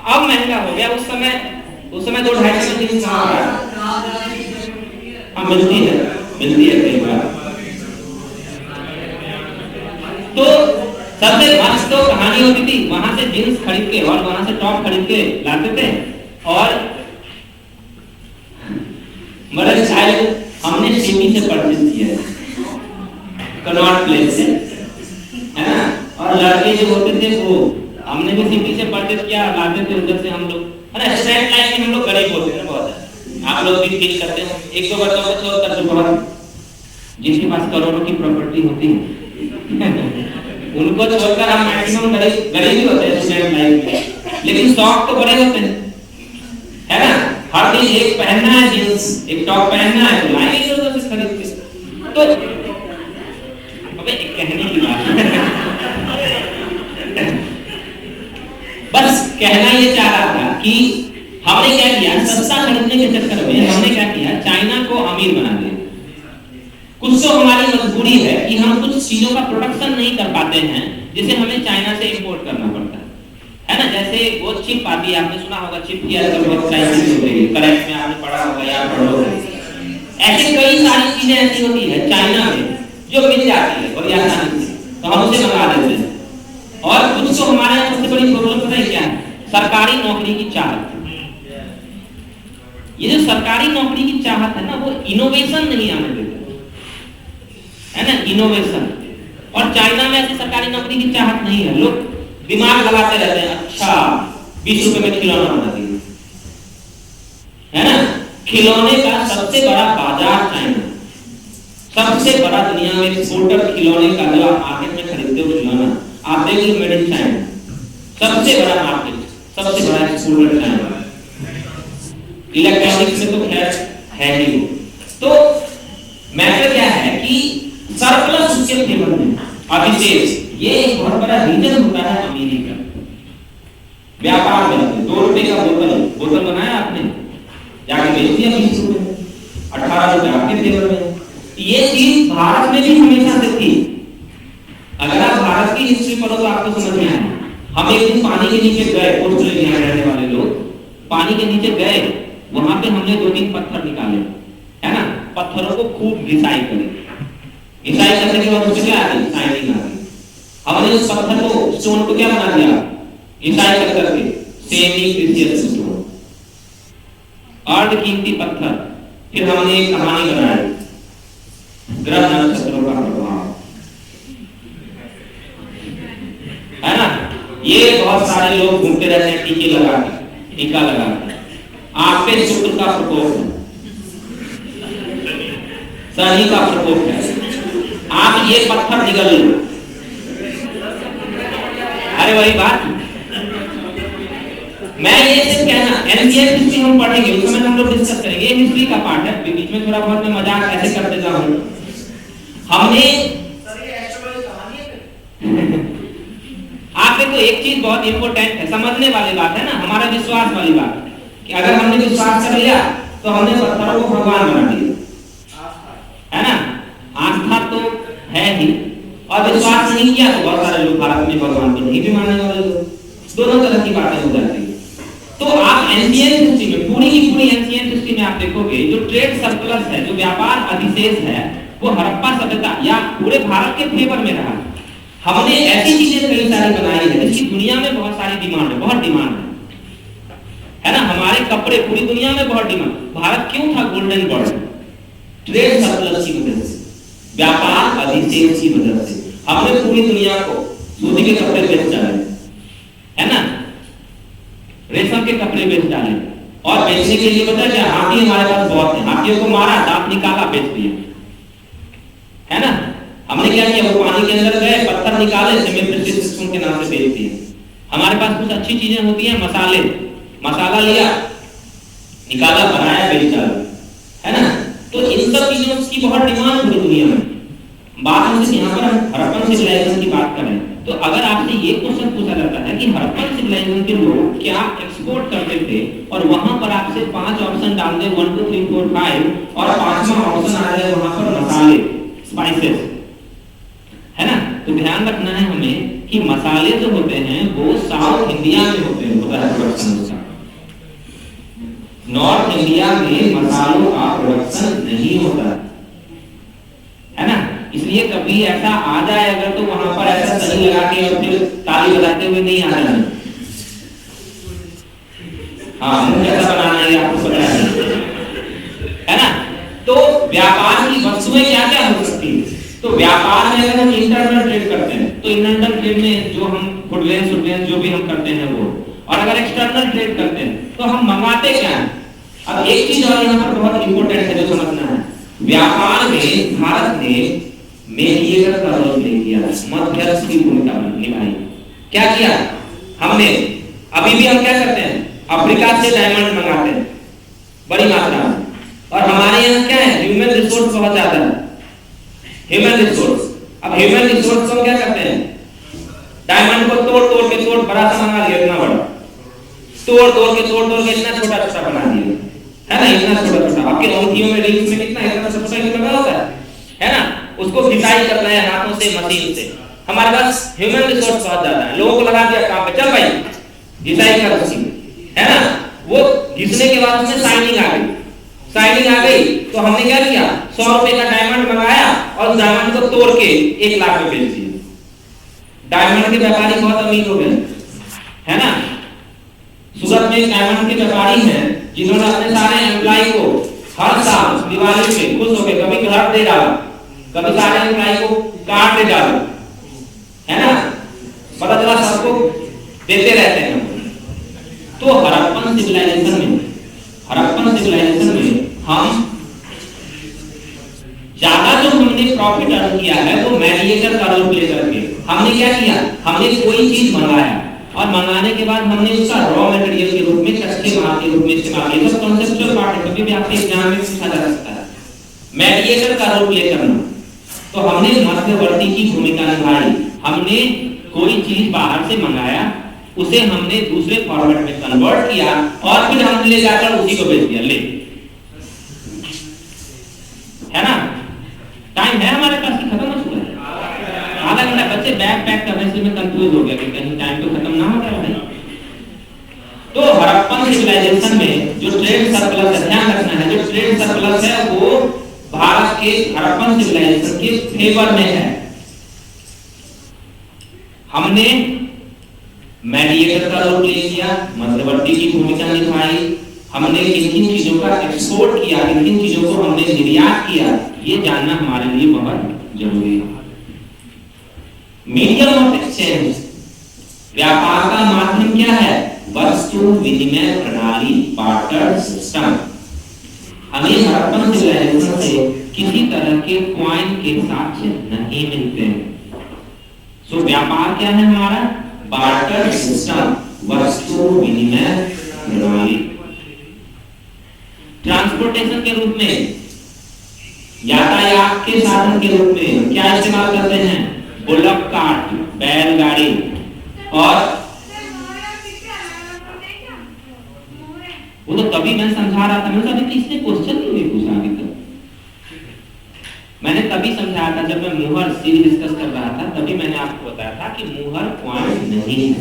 अब महंगा हो गया, उस समय 2-2.5 में जींस कहां था। हाँ, मिलती है कई बार। तो सबसे मस्त तो कहानी होती थी, वहां से जींस खरीद के और वहां से टॉप खरीद के लाते थे, और मगर शायद हमने सिटी से परचेज किया है, कनॉट प्लेस से, है ना। और लड़के जो होते थे वो हमने भी सिटी से परचेज किया, लाते थे उधर से हम लोग, है ना। स्टैंड लाइन में हम लोग गरीब होते हैं बहुत, आप लोग भी फील करते हो। 1-2 बच्चों को छोड़कर जो बहुत, जिनके पास करोड़ों की प्रॉपर्टी होती है उनको छोड़कर हम मैक्सिमम गरीब ही होते हैं स्टैंड लाइन में, लेकिन शौक तो बड़े होते हैं, है ना। हर दिन एक पहनना है जींस, एक टॉप पहनना है, तो लाएंगे उधर से खरीद के। तो अबे एक कहने की बात बस कहना ये चाह रहा था कि हमने क्या किया, सस्ता खरीदने के चक्कर में हमने क्या किया, चाइना को अमीर बना दिया। कुछ तो हमारी मजबूरी है कि हम कुछ चीजों का प्रोडक्शन नहीं कर पाते हैं, जिसे हमें चाइना से इंपोर्ट करना पड़ता है ना। जैसे वो चिप आती है, आपने सुना होगा चिप की आजकल बहुत क्राइसिस हो गई है, करंट में आपने पढ़ा होगा या पढ़ोगे। ऐसे कई सारी चीजें ऐसी होती है चाइना में जो मिल जाती है बड़ी आसानी से, तो हम उसे मंगा लेते हैं। और कुछ तो हमारे यहाँ सबसे बड़ी प्रॉब्लम पता है क्या है, सरकारी नौकरी की चाहत। ये जो सरकारी नौकरी की चाहत है ना, वो इनोवेशन नहीं आने देता, है ना, इनोवेशन। और चाइना में ऐसी सरकारी नौकरी की चाहत नहीं है, लोग दिमाग लगाते रहते हैं, अच्छा 20 रुपए में खिलौना बना दिए, है ना। खिलौने का सबसे बड़ा बाजार चाइना, सबसे बड़ा दुनिया में एक्सपोर्टर खिलौने का, जो आप मार्केट में खरीदते हो खिलौना, आप देखिए मेड इन चाइना, सबसे बड़ा मार्केट, सबसे बड़ा एक्सपोर्टर चाइना। इलेक्ट्रॉनिक्स में तो खैर है ही। तो मैटर क्या है कि सरप्लस उसके फेवर में, अभिशेष, ये एक बहुत बड़ा रीजन होता है अमीरी का। व्यापार में 2 रुपए का बोतल बनाया आपने, जाके बेच दिया 20 रुपए, 18 रुपए आपके फेवर में। ये चीज भारत में भी हमेशा से थी। अगर आप भारत की हिस्ट्री पढ़ो तो आपको समझ में आएगा। हम एक दिन पानी के नीचे गए, ऑस्ट्रेलिया में रहने वाले लोग पानी के नीचे गए, वहां पे हमने 2-3 पत्थर निकाले, है ना। पत्थरों को खूब घिसाई करी, घिसाई करने के बाद उसमें क्या आ गई, शाइनिंग आ गई। हमने उस पत्थर को, स्टोन को क्या बना दिया, घिसाई कर करके सेमी प्रीशियस स्टोन, अर्ध कीमती पत्थर। फिर हमने एक कहानी बनाई, ग्रह नक्षत्रों का प्रभाव, है ना। ये बहुत सारे लोग घूमते रहते हैं टीका लगा के, आप पे शुक्र का प्रकोप है, शनि का प्रकोप है, आप ये पत्थर निगल लो। अरे वही बात, मैं ये सिर्फ कहना, एनसीआर हिस्ट्री हम पढ़ेंगे, उस समय हम लोग डिस्कस करेंगे, ये हिस्ट्री का पार्ट है। बीच में थोड़ा बहुत मैं मजाक ऐसे कर देता हूं। हमने आप आप देखो एक चीज बहुत इंपॉर्टेंट है, समझने वाली बात है ना, हमारा विश्वास वाली बात कि अगर हमने विश्वास कर लिया तो हमने पत्थरों को भगवान बना दिया, है ना। आस्था तो है ही, और विश्वास नहीं किया तो बहुत सारे लोग भारत में भगवान को नहीं भी मानने वाले लोग, दोनों तरह की बातें हो जाती है। तो आप एंशिएंट हिस्ट्री में, पूरी की पूरी एंशिएंट हिस्ट्री में आप देखोगे जो ट्रेड सरप्लस है, जो व्यापार अधिशेष है, वो हड़प्पा सभ्यता या पूरे भारत के फेवर में रहा। हमने ऐसी चीजें कई सारी बनाई है जिसकी दुनिया में बहुत सारी डिमांड है, बहुत डिमांड है ना। हमारे कपड़े पूरी दुनिया में बहुत डिमांड, भारत क्यों था गोल्डन बॉर्डर? ट्रेड सरप्लस की वजह से, व्यापार अधिशेष की वजह से हमने पूरी दुनिया को सूती के कपड़े बेच डाले, है ना, रेशम के कपड़े बेच डाले, और बेचने के लिए पता है क्या, हाथी हमारे पास बहुत है, हाथियों को मारा, दांत निकाला, बेच दिया, है ना। हमने क्या किया, वो पानी के अंदर गए, पत्थर निकाले, सीमेंट सिस्टम के नाम से बेच दिए। हमारे पास कुछ अच्छी चीजें होती हैं, मसाले, मसाला लिया, निकाला, बनाया, बेच डाला, है ना। तो इन सब चीजों की बहुत डिमांड पूरी दुनिया में। बात हम यहाँ पर हड़प्पन सिविलाइजेशन की बात करें तो अगर आपसे ये क्वेश्चन पूछा जाता है कि हड़प्पन सिविलाइजेशन के लोग क्या एक्सपोर्ट करते थे, और वहां पर आपसे 5 ऑप्शन डाल दे, 1 2 3 4 5, और 5वां ऑप्शन आ जाए वहां पर मसाले, स्पाइसेस, है ना। तो ध्यान रखना है हमें कि मसाले जो होते हैं वो साउथ इंडिया में होते हैं, होता है प्रोडक्शन। नॉर्थ इंडिया में मसालों का प्रोडक्शन नहीं होता, है ना। इसलिए कभी ऐसा आ जाए अगर, तो वहां पर ऐसा सही लगा के और फिर ताली बजाते हुए नहीं आना है। हाँ, मुंह कैसा बनाना है आपको पता है ना। तो व्यापार की वस्तुएं क्या क्या हो सकती है? तो व्यापार में अगर हम इंटरनल ट्रेड करते हैं तो इंटरनल ट्रेड में जो हम फुटवेयर जो भी हम करते हैं वो, और अगर एक्सटर्नल ट्रेड करते हैं तो हम मंगाते क्या है। अब एक चीज और यहाँ पर बहुत इंपॉर्टेंट है जो समझना है, व्यापार में भारत ने मीडिएटर का रोल प्ले किया, मध्यस्थ की भूमिका निभाई। क्या किया हमने? अभी भी हम क्या करते हैं, अफ्रीका से डायमंड मंगाते हैं बड़ी मात्रा में, और हमारे यहाँ क्या है, ह्यूमन रिसोर्स बहुत ज्यादा है, ह्यूमन रिसोर्स। अब ह्यूमन रिसोर्स को क्या करते हैं, डायमंड को तोड़ के बड़ा सा मंगा लिया, इतना बड़ा, तोड़ के इतना छोटा छोटा बना दिया, है ना, इतना छोटा छोटा। आपके अंगूठियों में रिंग्स में कितना इतना छोटा लगा होता है ना। उसको घिसाई करना है हाथों से, मशीन से। हमारे पास ह्यूमन रिसोर्स बहुत ज्यादा है, लोगों को लगा दिया काम पे, चल भाई घिसाई कर मशीन, है ना। वो घिसने के बाद उसमें शाइनिंग आ गई तो हमने क्या किया, 100 रुपए का डायमंड मंगाया और उस डायमंड को तोड़ के 1 लाख में बेच दिया। डायमंड के व्यापारी बहुत अमीर हो गए, है ना। सूरत में डायमंड के व्यापारी हैं जिन्होंने अपने सारे एम्प्लॉय को हर साल दिवाली पे खुश होकर कभी घर दे डाला, कभी सारे एम्प्लॉय को कार्ड दे डाला, है ना, पता चला सबको देते रहते हैं। तो हड़प्पन सिविलाइजेशन में हम ज्यादा जो हमने प्रॉफिट अर्न किया है वो मीडिएटर का रोल प्ले करके। हमने क्या किया, हमने कोई चीज मंगाया और मंगाने के बाद हमने उसका रॉ मटेरियल के रूप में, कच्चे माल के रूप में इस्तेमाल किया। सब कॉन्सेप्चुअल पार्ट है, कभी भी आपके एग्जाम में पूछा जा सकता है। मीडिएटर का रोल प्ले करना, तो हमने मध्यवर्ती की भूमिका निभाई। हमने कोई चीज बाहर से मंगाया, उसे हमने दूसरे फॉर्मेट में कन्वर्ट किया और फिर हमने ले जाकर उसी को बेच दिया। ले, है ना। टाइम है हमारे पास कि खत्म हो चुका है? आधा घंटा। बच्चे बैग पैक करने से मैं कंफ्यूज हो गया कि कहीं टाइम तो खत्म ना हो जाए। तो हड़प्पन सिविलाइजेशन में जो ट्रेड सरप्लस है, ध्यान रखना है, जो ट्रेड सरप्लस है वो भारत के हड़प्पन सिविलाइजेशन के फेवर में है। हमने मीडिएटर का रोल प्ले किया, मध्यवर्ती की भूमिका निभाई। हमने किन चीजों का एक्सपोर्ट किया, किन चीजों को हमने निर्यात किया, ये जानना हमारे लिए बहुत जरूरी है। मीडियम ऑफ एक्सचेंज, व्यापार का माध्यम क्या है? वस्तु विनिमय प्रणाली, बार्टर सिस्टम। हमें हड़प्पन सिविलाइजेशन से किसी तरह के कॉइन के साक्ष्य नहीं मिलते हैं। सो व्यापार क्या है हमारा? बार्टर सिस्टम, वस्तु विनिमय प्रणाली। ट्रांसपोर्टेशन के रूप में, यातायात के साधन के रूप में क्या इस्तेमाल करते हैं? बुलक कार्ट, बैलगाड़ी, और वो तो तभी मैं समझा रहा था, मैंने कहा अभी इसने क्वेश्चन क्यों नहीं पूछा अभी तक। मैंने तभी समझाया था जब मैं मुहर सील डिस्कस कर रहा था, तभी मैंने आपको बताया था कि मुहर पॉइंट नहीं है।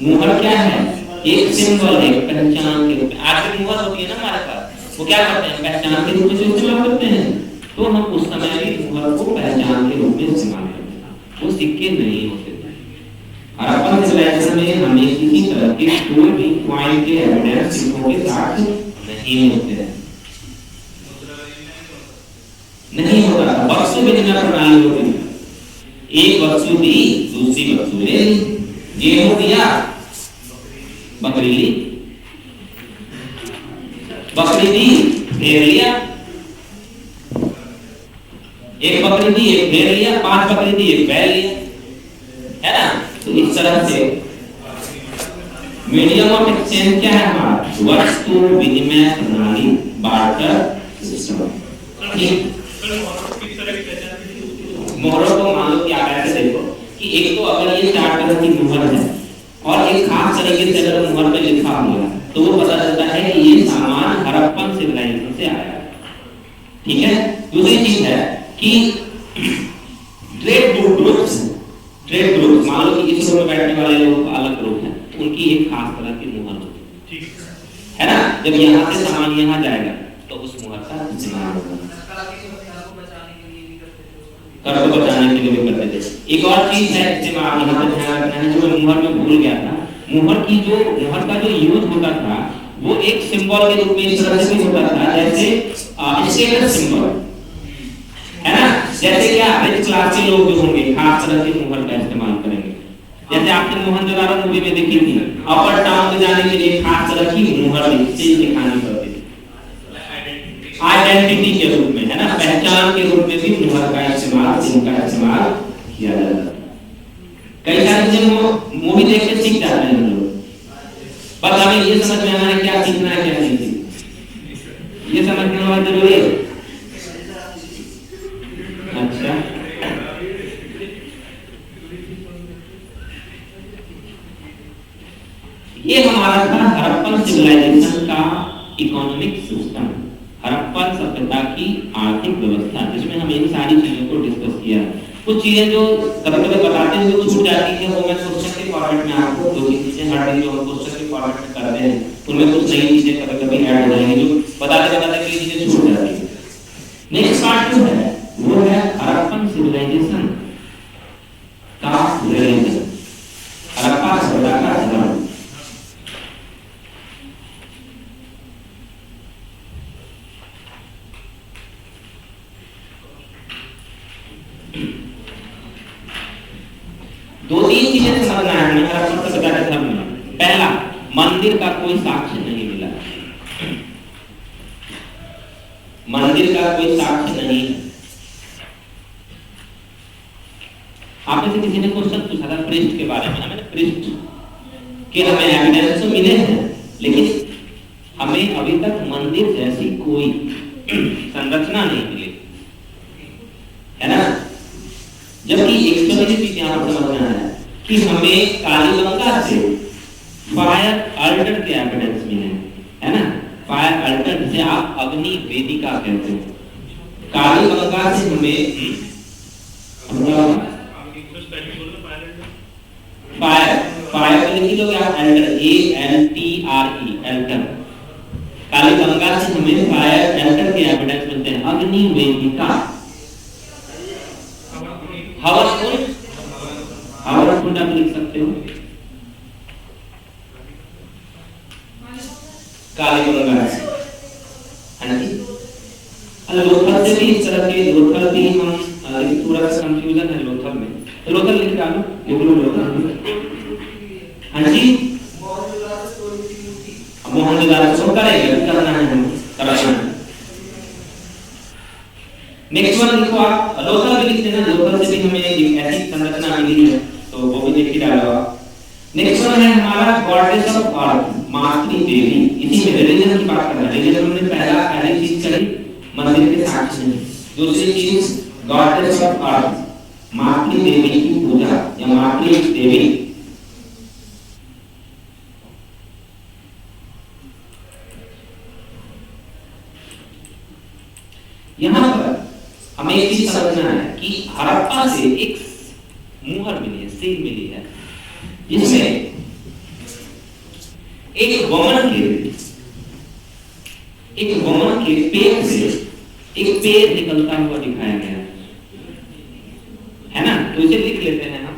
मुहर क्या है? एक सिंबल है, पहचान के रूप में। आज भी मुहर होती है ना हमारे पास, वो क्या करते हैं? पहचान के रूप में इस्तेमाल करते हैं। तो हम उस समय भी मुहर को पहचान के रूप में इस्तेमाल करते हैं, वो सिक्के नहीं होते थे। हड़प्पन सिविलाइजेशन में हमें किसी तरह के कोई भी पॉइंट के एविडेंस सिक्कों के साथ नहीं होते हैं, नहीं होता। वस्तु विनिमय प्रणाली होती है, एक वस्तु दी दूसरी वस्तु ले ली, गेहूं दिया बकरी ली, बकरी दी भेड़ लिया, एक बकरी दी एक भेड़ लिया, 5 बकरी दी एक बैल लिया, है ना। तो इस तरह से मीडियम ऑफ एक्सचेंज क्या है हमारा? वस्तु विनिमय प्रणाली, बार्टर सिस्टम। ठीक, मोहरों को मान लो कि आप ऐसे देखो कि एक तो अगर ये 4 तरह की मुहर है और एक खास तरीके से अगर मुहर पे लिखा हुआ है तो वो पता चलता है कि ये सामान हड़प्पन सिविलाइजेशन से आया है। ठीक है। दूसरी चीज है कि ट्रेड ग्रुप्स, मान लो कि इस रूम में बैठने वाले लोग अलग ग्रुप हैं, उनकी एक खास तरह की मुहर होती है ना। जब यहाँ से सामान यहाँ जाएगा तो उस मुहर का इस्तेमाल होगा। कर को बचाने के लिए भी करते थे। एक और चीज है जिसे आप यहाँ पे ध्यान रखना है, जो मैं मुहर में भूल गया था। मुहर का जो यूज होता था वो एक सिंबल के रूप में इस तरह से भी होता था, जैसे स्टेटस सिंबल, है ना। जैसे क्या रिच क्लास के लोग जो होंगे खास तरह से मुहर का इस्तेमाल करेंगे। जैसे आपने मोहनजोदारो मूवी में देखी थी, अपर टाउन में जाने के लिए खास तरह की मुहर दिखानी पड़ती थी, आइडेंटिटी के रूप में, है ना, पहचान के रूप में भी मुहर का इस्तेमाल किया जाता है। कई सारी चीजें मूवी देख के सीख जाते हैं हम लोग, बस हमें ये समझ में आना है क्या सीखना है क्या नहीं सीखना, ये समझना बहुत जरूरी है। अच्छा, ये हमारा था हड़प्पन सिविलाइजेशन का इकोनॉमिक सिस्टम, हड़प्पन सभ्यता की आर्थिक व्यवस्था, जिसमें हम इन सारी चीजों को डिस्कस किया। कुछ चीजें जो कभी-कभी बताते हुए छूट जाती हैं, वो मैं क्वेश्चन के फॉर्मेट में आपको दो चीजें हर दिन जो हम क्वेश्चन के फॉर्मेट में करते हैं, उनमें कुछ नई चीजें कभी-कभी ऐड हो जाएंगी, जो बताते कई चीजें छूट जाती है। नेक्स्ट पार्ट जो है वो है हड़प्पन सिविलाइजेशन का रिलीजन, हड़प्पा सभ्यता का धर्म। दो तीन चीजें समझना है हमें हड़प्पन सभ्यता के धर्म में। पहला, मंदिर का कोई साक्ष्य नहीं मिला, मंदिर का कोई साक्ष्य नहीं है। आपने से किसी ने क्वेश्चन पूछा था प्रिस्ट के बारे में, मैंने प्रिस्ट के हमें एविडेंस तो मिले हैं, लेकिन हमें अभी तक मंदिर जैसी कोई संरचना नहीं मिली, है ना। जबकि एक छोटी चीज यहाँ पर समझना है कि हमें कालीबंगा से फायर अल्टर के एविडेंस मिले, है ना। फायर अल्टर जिसे आप अग्नि वेदिका कहते हैं, कालीबंगा से हमें फायर लिखी लोगे आप, अल्टर ALTRE अल्टर, कालीबंगा से हमें फायर अल्टर के एविडेंस मिलते हैं। अग्नि वेदिका, हवन कुंड आप लिख सकते हो, कालीबंगा से, है ना। लोथल से भी इस तरह के, लोथल भी हम थोड़ा सा कंफ्यूजन है लोथल में, तो लोथल लिख डालो, लिख लो लोथल। हाँ जी, मोहनजोदारो को करेंगे, करना है हम, करना है। नेक्स्ट वन लिखो आप, लोथल भी लिख देना, लोथल से भी हमें एक ऐसी संरचना मिली है, तो वो भी लिख डालो आप। नेक्स्ट वन है हमारा गॉडेस ऑफ अर्थ, मातृ देवी। इसी में रिलीजन की बात कर रहे हैं, रिलीजन हमने पहली चीज करी मंदिर के साक्ष्य नहीं। दूसरी चीज गॉडेस ऑफ अर्थ, मातृ देवी की पूजा या मातृ देवी, यहाँ पर हमें एक चीज समझना है कि हड़प्पा से एक मुहर मिली है, सील मिली है, जिसमें एक वमन के पेट से एक पेड़ निकलता हुआ दिखाया गया है ना। तो इसे लिख लेते हैं हम।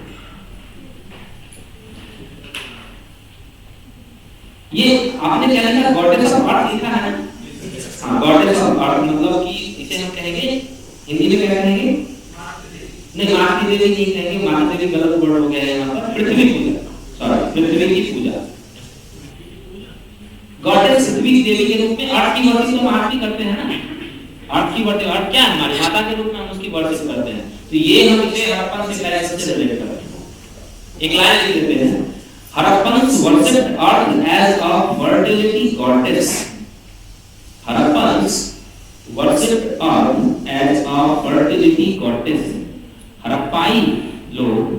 ये आपने क्या लिखा, गॉडेस ऑफ अर्थ लिखा है ना। हाँ, गॉडेस ऑफ अर्थ मतलब कि इसे हम कहेंगे हिंदी में क्या कहेंगे, नहीं माता देवी नहीं कहेंगे, माता देवी गलत वर्ड हो गया है यहाँ पर, पृथ्वी पूजा, सॉरी पृथ्वी की पूजा। गॉडेस पृथ्वी देवी के रूप में अर्थ की वर्शिप तो हम अर्थ ही करते हैं ना। अर्थ की वर्शिप, अर्थ क्या है, हमारी माता के रूप में हम उसकी वर्शिप करते हैं। तो ये हम इसे हड़प्पन से रिलेट करते हैं। एक लाइन लिख देते हैं, Harappans worshipped Earth as a fertility goddess. Harappans worshipped Earth as a fertility goddess. हड़प्पाई लोग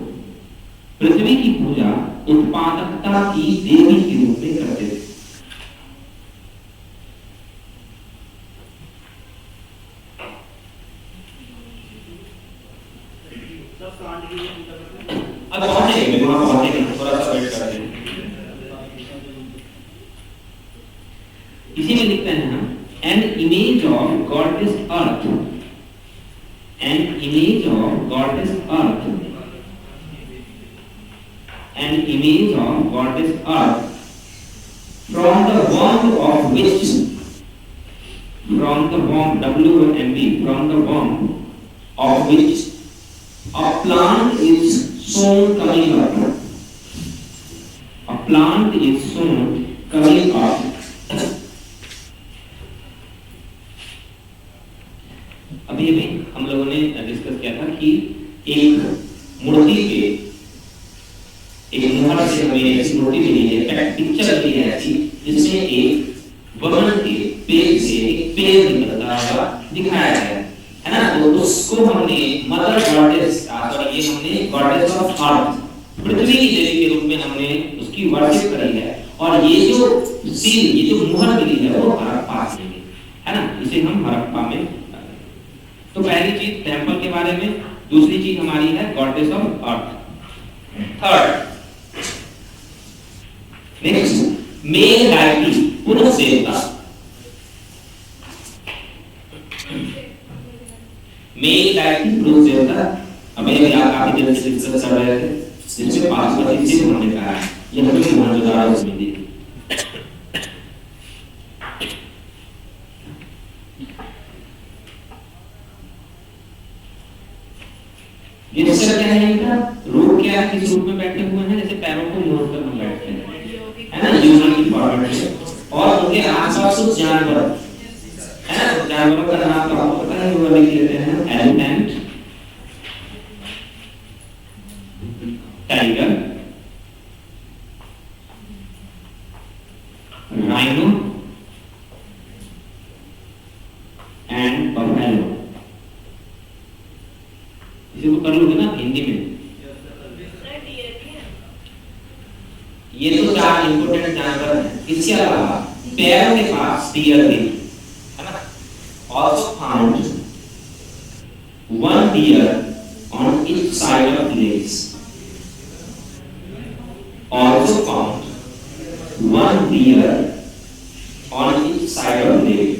पृथ्वी की पूजा उत्पादकता की देवी के रूप में करते थे। अब पहुंचेंगे, वहां पहुंचेंगे, थोड़ा सा वेट करते हैं। इसी में लिखते हैं हम, an image of goddess earth, an image of goddess earth, an image of goddess earth, from the womb of which, from the womb, W-O-M-B, from the womb of which a plant is sown coming up. A plant is sown coming up. अभी हम लोगों ने discuss किया था कि एक मूर्ति के एक मुहर से हमें ऐसी मूर्ति मिली है, पिक्चर मिली है ऐसी, जिसमें एक वमन के पेट से एक पेड़ निकलता हुआ दिखाया गया है ना। तो उसको हमने मदर गॉडेस, सॉरी ये हमने गॉडेस ऑफ अर्थ, पृथ्वी की देवी के रूप में हमने उसकी वर्शिप करी है। और ये जो सील, ये जो मुहर मिली है वो हड़प्पा से है ना, इसे हम हड़प्पा में। तो पहली चीज टेंपल के बारे में, दूसरी चीज हमारी है goddess of earth. Third, next male deity, पुरुष देवता। मेल डायटी, पुरुष देवता। अभी आप काफी देर से डिस्कस कर रहे थे, जिसमें पार्वती से हमने कहा है, ये हमें मोहनजोदड़ो में दी। ये दूसरा क्या है, इनका रूप क्या है, किस रूप में बैठे हुए हैं, जैसे पैरों को मोड़ कर हम बैठते हैं, है ना, यूजर की फॉर्मेट में। और उनके आसपास कुछ जानवर है ना, जानवरों का नाम तो आपको पता है, वो लिख लेते हैं, elephant, tiger, rhino and buffalo. इसे तो कर लोगे ना हिंदी में। ये तो चार इंपोर्टेंट जानवर हैं। इसके अलावा पैरों के पास डियर भी है ना। Also found one deer on each side of legs. Also found one deer on each side of legs.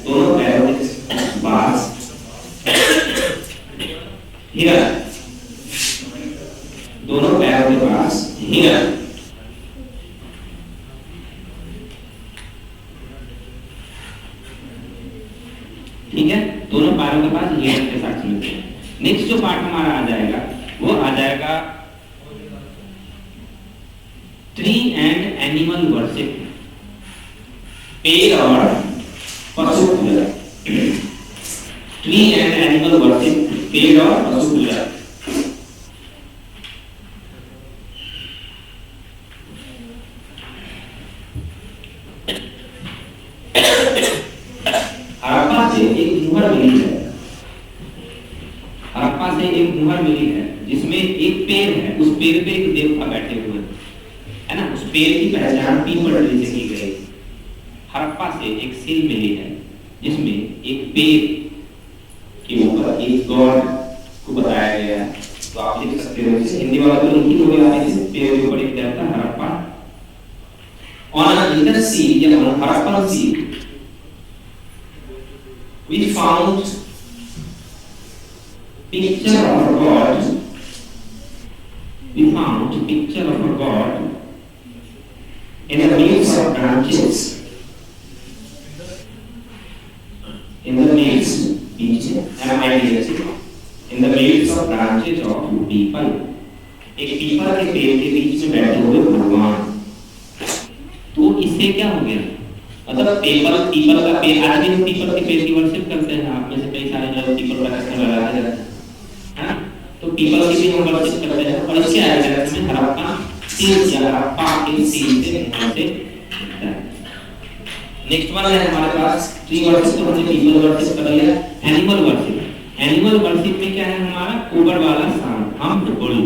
दोनों पैरों के पास हिरन, दोनों पैरों के पास हिरन। ठीक है, दोनों पैरों के पास हिरन के साथ मिलते हैं। नेक्स्ट जो पार्ट हमारा आ जाएगा वो आ जाएगा ट्री एंड एनिमल वर्शिप, पेड़ और पशु पूजा। ट्री एंड एनिमल वर्शिप, पेड़ और पशु पूजा। हड़प्पा से एक मुहर मिली है, हड़प्पा से एक मुहर मिली है जिसमें एक पेड़ है, उस पेड़ पे एक देवता बैठे हुए हैं, है ना। उस पेड़ की पहचान पीपल ट्री से की गई। हड़प्पा से एक सील मिली है जिसमें एक पेड़ एक गॉड को बताया गया है। तो आप लिख सकते हो इसे, हिंदी वाला तो लिखी होगी आपने, पेड़ के ऊपर एक देवता Harappa. On a little sea, या on Harappan Sea, we found picture of a god. We found picture of a god in the midst of branches. In the midst, in the midst of branches of people. एक people के पेड़ के बीच में बैठे हुए भगवान। तो इससे क्या हो गया, मतलब पीपल का पेड़, आज भी हम पीपल के पेड़ की वर्शिप करते हैं। आप में से कई सारे लोग पीपल का रखकर लगाते हैं, हाँ? तो पीपल की भी हम वर्शिप करते हैं। और इसके आगे में हड़प्पा सील या हड़प्पा के सील से वहां से मिलता है। नेक्स्ट वन है हमारे पास ट्री वर्शिप, तो हमने पीपल वर्शिप कर लिया। एनिमल वर्शिप, एनिमल वर्शिप में क्या है हमारा ऊपर वाला सांप, हम बुल,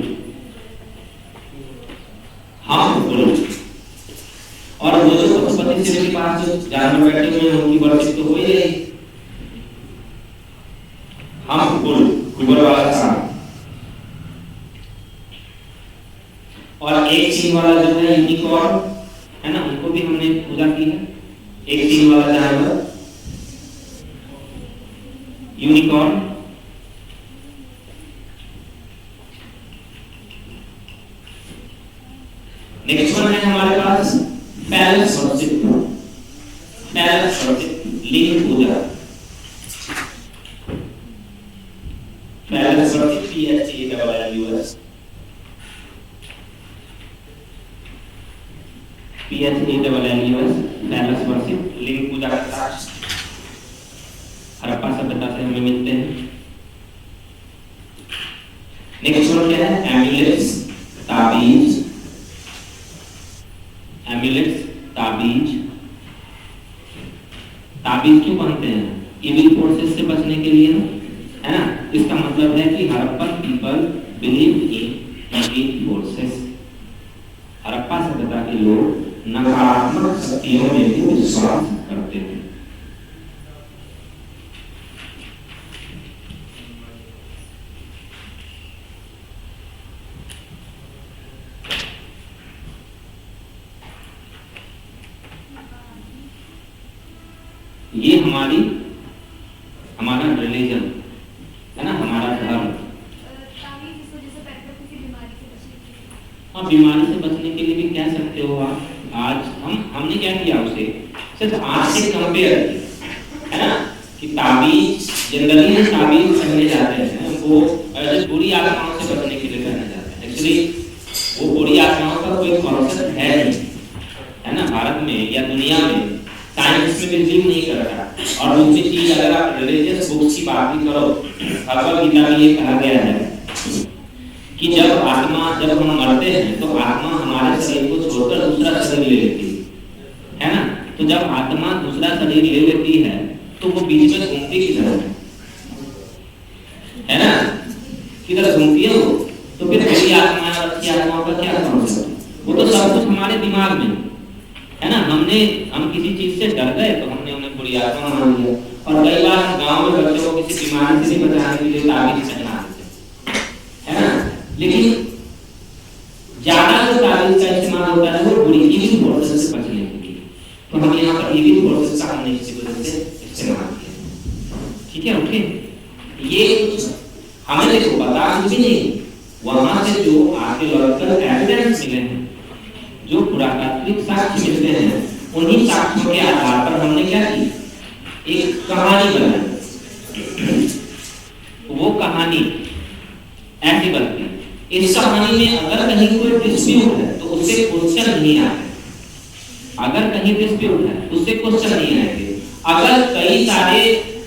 और वो जो पशुपति शिव के पास जो जानवर बैठे हुए हैं उनकी वर्शिप तो हो ही रही। हम बुल, ऊपर वाला सांप, और एक सींग वाला जो है यूनिकॉर्न है ना, उनको भी हमने पूजा की है। एक सींग वाला जानवर यूनिकॉर्न। नेक्स्ट वन है हमारे पास पैलेस वर्शिप, पैलेस वर्शिप, लिंग पूजा। Phallus worship PHALLUS, phallus worship, लिंग पूजा के साथ हड़प्पा सभ्यता से हमें मिलते हैं। नेक्स्ट वन क्या है, एम्युलेट्स, ताबीज, एम्युलेट्स, ताबीज। ताबीज क्यों बनते हैं, इविल फोर्सेस से बचने के लिए, है ना। इसका मतलब है कि Harappan people believe in evil forces. Harappa सभ्यता के लोग नकारात्मक शक्तियों में भी विश्वास करते थे। ये हमारा रिलीजन है ना, हमारा धर्म। हाँ, बीमारी से बचने के लिए भी कह सकते हो आप। आज हमने क्या किया, उसे सिर्फ आज से कंपेयर है ना, कि ताबीज जनरली ताबीज पहने जाते हैं वो ऐसे बुरी आत्माओं से बचने के लिए पहने जाते हैं। एक्चुअली वो बुरी आत्माओं का कोई कॉन्सेप्ट है नहीं, है ना। भारत में या दुनिया में साइंस में बिलीव नहीं करता। और दूसरी चीज, अगर आप रिलीजियस बुक्स की बात भी करो, भगवद गीता में ये कहा गया है कि जब हम मरते हैं तो आत्मा हमारे शरीर को छोड़कर दूसरा शरीर ले लेती है ना। तो जब आत्मा दूसरा शरीर ले लेती है तो वो बीच में घूमती किधर है ना, किधर घूमती है वो। तो फिर बुरी आत्मा और अच्छी आत्माओं का क्या कॉन्सेप्ट, वो तो सब कुछ हमारे दिमाग में है ना। हम किसी चीज से डर गए तो हमने उन्हें बुरी आत्मा मान लिया। और कई बार हम गांव में बच्चों को किसी बीमारी से बचाने के लिए ताबीज पहना देते हैं, है ना। लेकिन ज्यादा जो ताबीज का इस्तेमाल होता है वो बुरी इविल फोर्सेस से बचने के लिए। तो हम यहाँ पर इविल फोर्सेस का हमने इसी वजह से इस्तेमाल किया, ठीक है। ओके, ये हमें देखो पता कुछ भी नहीं, वहां से जो आर्कियोलॉजिकल एविडेंस मिले हैं, जो पुरातात्विक साक्ष्य मिलते हैं, उन्हीं साक्ष्यों के आधार पर हमने क्या की, एक कहानी बनाई। वो कहानी ऐसी बनती है, इस कहानी में अगर कहीं कोई डिस्प्यूट है तो उससे क्वेश्चन नहीं आते। अगर कहीं डिस्प्यूट है उससे क्वेश्चन नहीं आएंगे। अगर कई सारे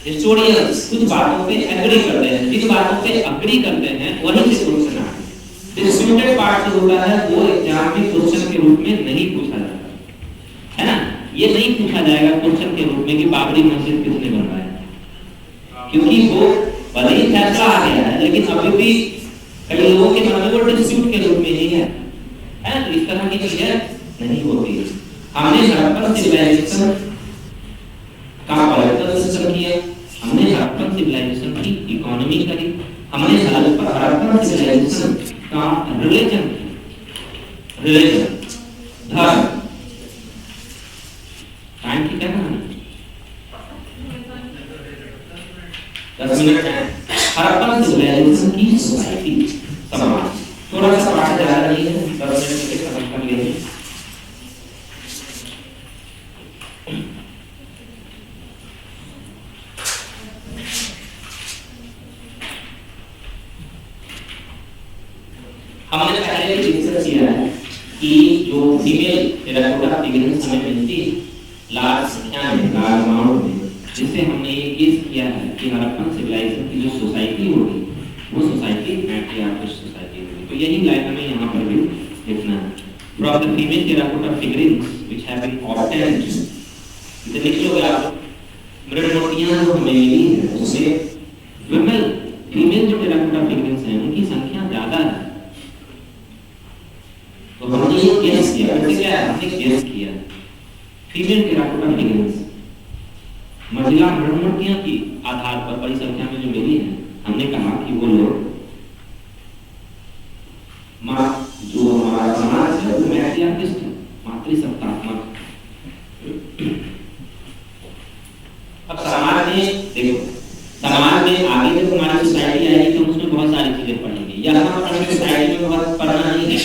हिस्टोरियंस कुछ बातों पे एग्री करते हैं, जिन बातों पे एग्री करते हैं वहीं से क्वेश्चन आते हैं। डिस्प्यूटेड पार्ट जो होता है वो एग्जाम में क्वेश्चन के रूप में नहीं पूछा जाता, है ना। ये नहीं पूछा जाएगा क्वेश्चन के रूप में कि बाबरी मस्जिद किसने बनवाया, क्योंकि वो भले ही फैसला आ गया है लेकिन अभी भी कई लोगों के मन में वो डिस्प्यूट के रूप में ही है ना। तो इस तरह की चीजें नहीं होती। हमने हड़प्पन सिविलाइजेशन का पॉलिटिकल सिस्टम किया, हमने हड़प्पन हड़प्पन सिविलाइजेशन की इकोनॉमी करी, हमने हड़प्पन सिविलाइजेशन का रिलीजन धर्म टाइम की क्या कहानी 10 मिनट है। हड़प्पन सिविलाइजेशन की सोसाइटी समाज, थोड़ा सा पाठ ज्यादा नहीं है, 10 मिनट में खत्म कर लेंगे। हमने पहले भी डिस्कस किया है कि जो फीमेल टेराकोटा फिगरेंस हमें मिलती लार्ज संख्या में, लार्ज अमाउंट में, जिससे हमने ये केस किया है कि हड़प्पन सिविलाइजेशन की जो सोसाइटी होगी वो सोसाइटी मैट्रियार्कल सोसाइटी होगी। तो यही लाइन हमें यहाँ पर भी लिखना है। From the female terracotta figurines which have been obtained, इसे लिख लोगे आप, मृद मूर्तियां जो हमें मिली है उसमें फीमेल जो टेराकोटा फिगरेंस हैं उनकी संख्या ज्यादा है। तो हमने ये केस किया, वैसे क्या है, हमने केस किया फीमेल टेराकोटा फिगरेंस महिला मृदमूर्तियों की आधार पर बड़ी संख्या में जो मिली है, हमने कहा कि वो लोग जो हमारा समाज है वो मैट्रियार्किस्ट है, मातृसत्तात्मक। अब समाज में देखो, समाज में आगे जब हमारी सोसाइटी आएगी तो उसमें बहुत सारी चीजें पढ़ेंगे, यहाँ पर सोसाइटी में बहुत पढ़ना नहीं है।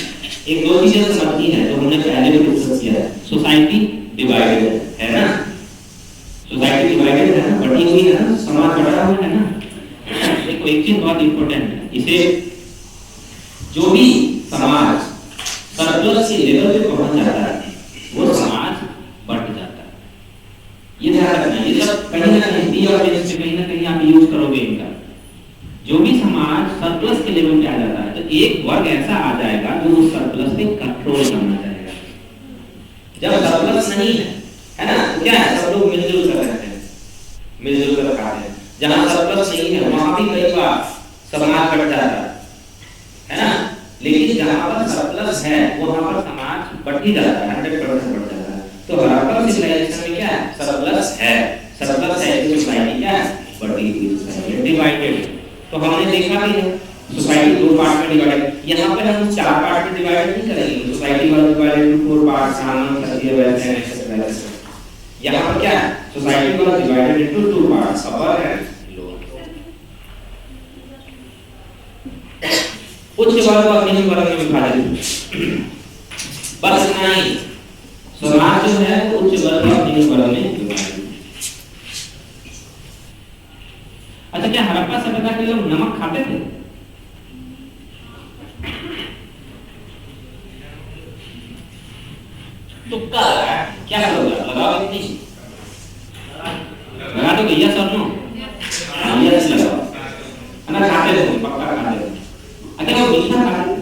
एक दो चीजें समझनी है जो हमने पहले भी डिस्कस किया है। सोसाइटी डिवाइडेड है ना, सोसाइटी डिवाइडेड है ना, बटी हुई है ना, समाज बटा हुआ है ना। देखो एक चीज बहुत इंपॉर्टेंट है, इसे जो भी समाज सरप्लस के लेवल पे पहुंच जाता है वो समाज बढ़ जाता है। ये ध्यान रखना, ये सब कहीं ना कहीं डी और एस पे कहीं ना कहीं आप यूज करोगे इनका। जो भी समाज सरप्लस के लेवल पे आ जाता है तो एक वर्ग ऐसा आ जाएगा जो उस सरप्लस पे कंट्रोल करना चाहेगा। जब सरप्लस नहीं है ना, तो क्या है, सब लोग मिलजुल कर रहते हैं, मिलजुल कर खाते हैं। जहां सरप्लस नहीं है वहां भी कई बार समाज बढ़ जाता है ना, लेकिन जहां पर सरप्लस है वहां पर समाज बढ़ ही जाता है, 100% बढ़ जाता है। तो हड़प्पन सिविलाइजेशन में क्या है, सरप्लस है, सरप्लस है तो सोसाइटी क्या है, बढ़ी हुई सोसाइटी, डिवाइडेड। तो हमने देखा भी है सोसाइटी दो पार्ट में डिवाइड, यहाँ पे हम 4 पार्ट में डिवाइड नहीं करेंगे। सोसाइटी वाला डिवाइडेड इनटू 4 पार्ट्स, कानून, क्षत्रिय, वैश्य, एक्सेट्रा। यहाँ पर क्या है, सोसाइटी वाला divided into 2 parts, upper and lower. उच्च वर्ग और निम्न वर्ग में विभाजित, बस इतना ही। समाज जो है वो उच्च वर्ग और निम्न वर्ग में विभाजित। अच्छा, क्या हड़प्पा सभ्यता के लोग नमक खाते थे? तुक्का लगा, क्या करोगे, लगाओ नहीं, लगा दो भैया, सब नो यस लगाओ, है ना, खाते हो, पक्का खाते हो। अच्छा वो मीठा खाते हो,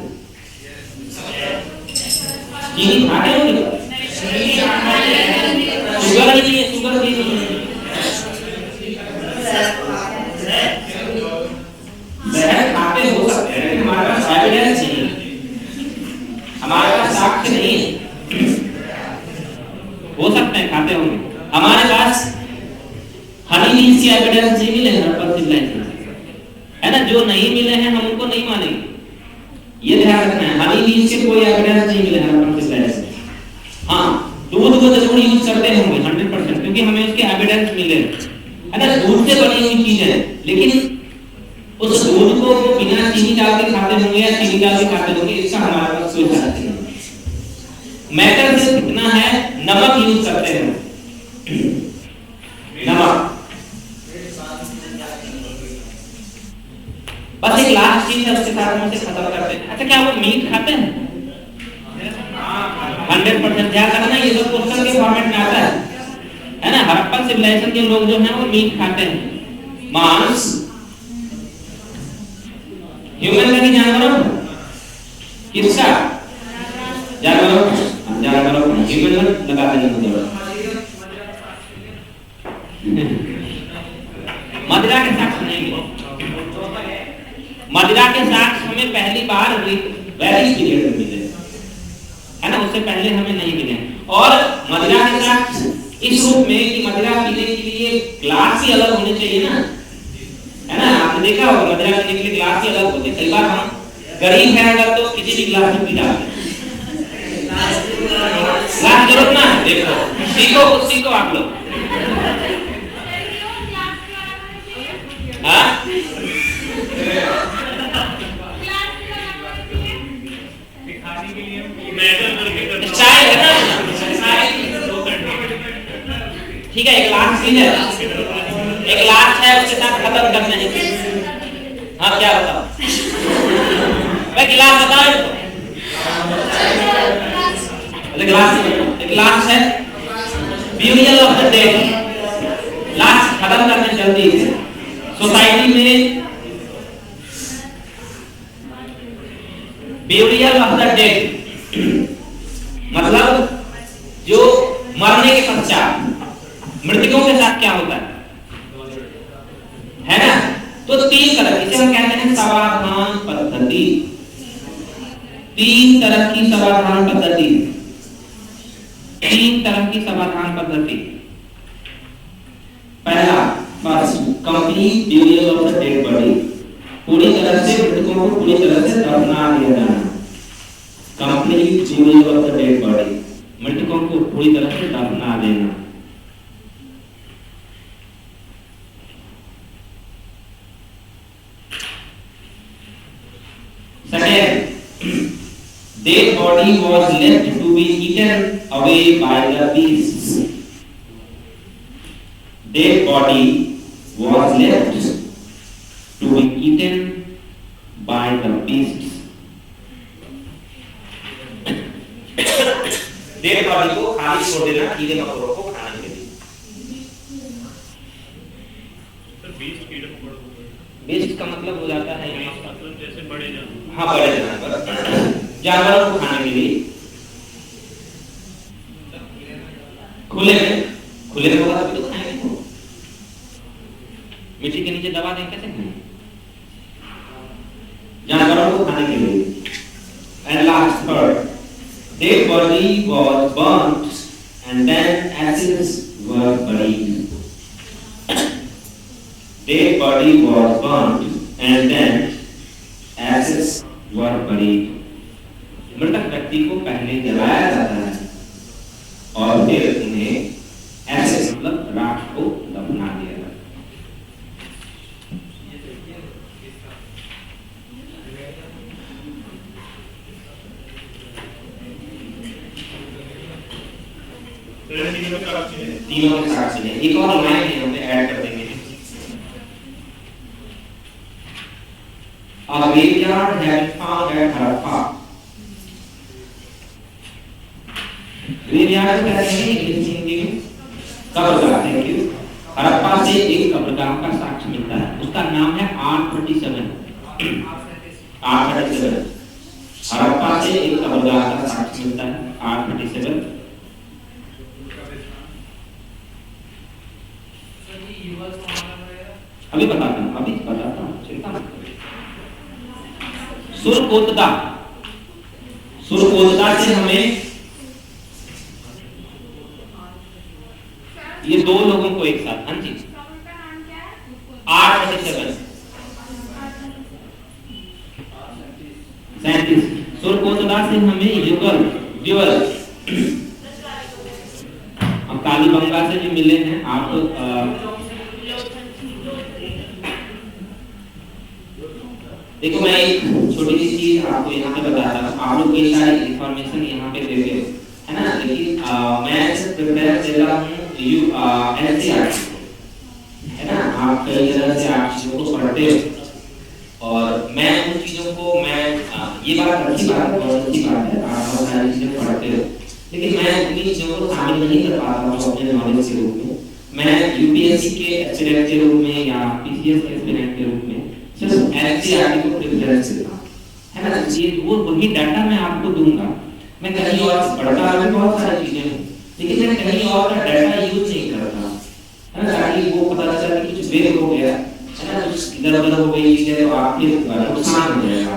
चीनी खाते हो, शुगर नहीं है, शुगर नहीं है, खाते हो सकते हैं, लेकिन हमारे पास एविडेंस नहीं है, हमारे पास साक्ष्य नहीं है। हो सकते हैं खाते होंगे, हमारे पास हनी लीव्स की एविडेंस नहीं मिले हड़प्पन सिविलाइजेशन, है ना, जो नहीं मिले हैं हम उनको नहीं मानेंगे, ये ध्यान रखना है। हनी लीव्स के कोई एविडेंस नहीं मिले हड़प्पन सिविलाइजेशन। हाँ, दूध को जरूर यूज करते होंगे 100%, क्योंकि हमें उसके एविडेंस मिले, है ना, दूध से बनी हुई चीज है, लेकिन उस दूध को वो बिना चीनी डाल के खाते होंगे या चीनी डाल के खाते होंगे, इसका हमारे पास कोई साक्ष्य नहीं। मैटर सिर्फ कितना है, नमक यूज करते हैं, नमक। बस एक लास्ट चीज है, उसके साथ हम इसे खत्म करते हैं। अच्छा, क्या वो मीट खाते हैं? 100% ध्यान रखना, ये सब क्वेश्चन के फॉर्मेट में आता है ना। हड़प्पन सिविलाइजेशन के लोग जो हैं वो मीट खाते हैं, मांस, ह्यूमन का नहीं, जानवरों, किसका, जानवरों, ह्यूमन लगा देना। मदिरा के साक्ष्य नहीं मिले, मदिरा के साक्ष्य हमें पहली बार वैदिक पीरियड में मिले, है ना, उससे पहले हमें नहीं मिले। और मदिरा के साक्ष्य इस रूप में कि मदिरा पीने के लिए ग्लास ही अलग होने चाहिए ना, देखा होगा मदिरा पीने के लिए गिलास ही अलग होते हैं। कई बार हम गरीब हैं अगर तो किसी भी गिलास में पी डालते हैं। गिलास जरूरत ना है, देखो सीखो कुछ सीखो आप लोग। हाँ चाय है ना, ठीक है। एक गिलास है, एक गिलास है, उसके साथ खत्म करने हैं। हाँ क्या बताओ भाई, गिलास बताओ इनको। गिलास है burial of the dead, last खत्म करने जल्दी से। सोसाइटी में ब्यूरियल ऑफ द डेड मतलब जो मरने के पश्चात मृतकों के साथ क्या होता है ना। तो तीन तरह, इसे हम कहते हैं समाधान पद्धति। तीन तरह की समाधान पद्धति, तीन तरह की समाधान पद्धति। पहला first complete burial of the dead body, पूरी तरह से मृतकों को पूरी तरह से दफना दिया जाना। Complete burial of the dead body, मृतकों को पूरी तरह से दफना देना। Second, dead body was left to be eaten away by the beasts. Dead body was left to be eaten by the beasts. Dead body को खाली छोड़ देना कीड़े मकोड़ों को खाने के लिए। बीस्ट का मतलब हो जाता है जैसे बड़े जानवर। हाँ बड़े जानवर, जानवरों को खाने के लिए। खुले में होगा तभी तो खाएंगे। मिट्टी के नीचे दबा दें कैसे खाएंगे? जानवरों को खाने के लिए। And last third, dead body was burnt and then ashes were buried. Dead body was burnt and then ashes were buried. मृतक व्यक्ति को पहले जलाया जाता है और फिर उन्हें ashes मतलब राख को दफना दिया जाता है। तीनों के साथ चले। एक और लाइन है हम ऐड कर देंगे। A graveyard had found at Harappa. graveyard को कहते हैं हिंदी में कब्रगाह। Thank you. हड़प्पा से एक कब्रगाह का साक्ष्य मिलता है, उसका नाम है 837। 837 हड़प्पा से एक कब्रगाह का साक्ष्य मिलता है 837। अभी बताता हूँ, चिंता मत करो। सुरकोतदा से हमें ये दो लोगों को एक साथ, हाँ जी 837 सुरकोतदा से हमें युगल द्विवल अब कालीबंगा से जो मिले हैं आप। देखो मैं एक छोटी सी चीज आपको यहाँ पे बताता हूँ, आप लोग ये सारी इंफॉर्मेशन यहाँ पे देते हो है ना, लेकिन मैं सिर्फ प्रिपेयर कर रहा हूँ एनसीईआरटी है ना। आप कई तरह से आप चीजों को पढ़ते हो और मैं उन चीजों को ये बात अच्छी बात है, बहुत अच्छी बात है, आप बहुत सारी चीजें पढ़ते हो, लेकिन मैं उन्हीं चीजों को शामिल नहीं कर पाता हूँ अपने नॉलेज के रूप में। मैं यूपीएससी के एस्पिरेंट के रूप में या पीसीएस के एस्पिरेंट के रूप में सिर्फ एनसीईआरटी को प्रेफरेंस देता हूं, है ना। ये वो वही डाटा मैं आपको दूंगा। मैं कहीं और पढ़ता हूं, बहुत सारी चीजें हैं, लेकिन मैं कहीं और का डाटा यूज नहीं करता, है ना, ताकि वो पता चले कि कुछ बेर हो गया है ना, कुछ इधर-उधर हो गई चीजें तो आपके नुकसान हो जाएगा।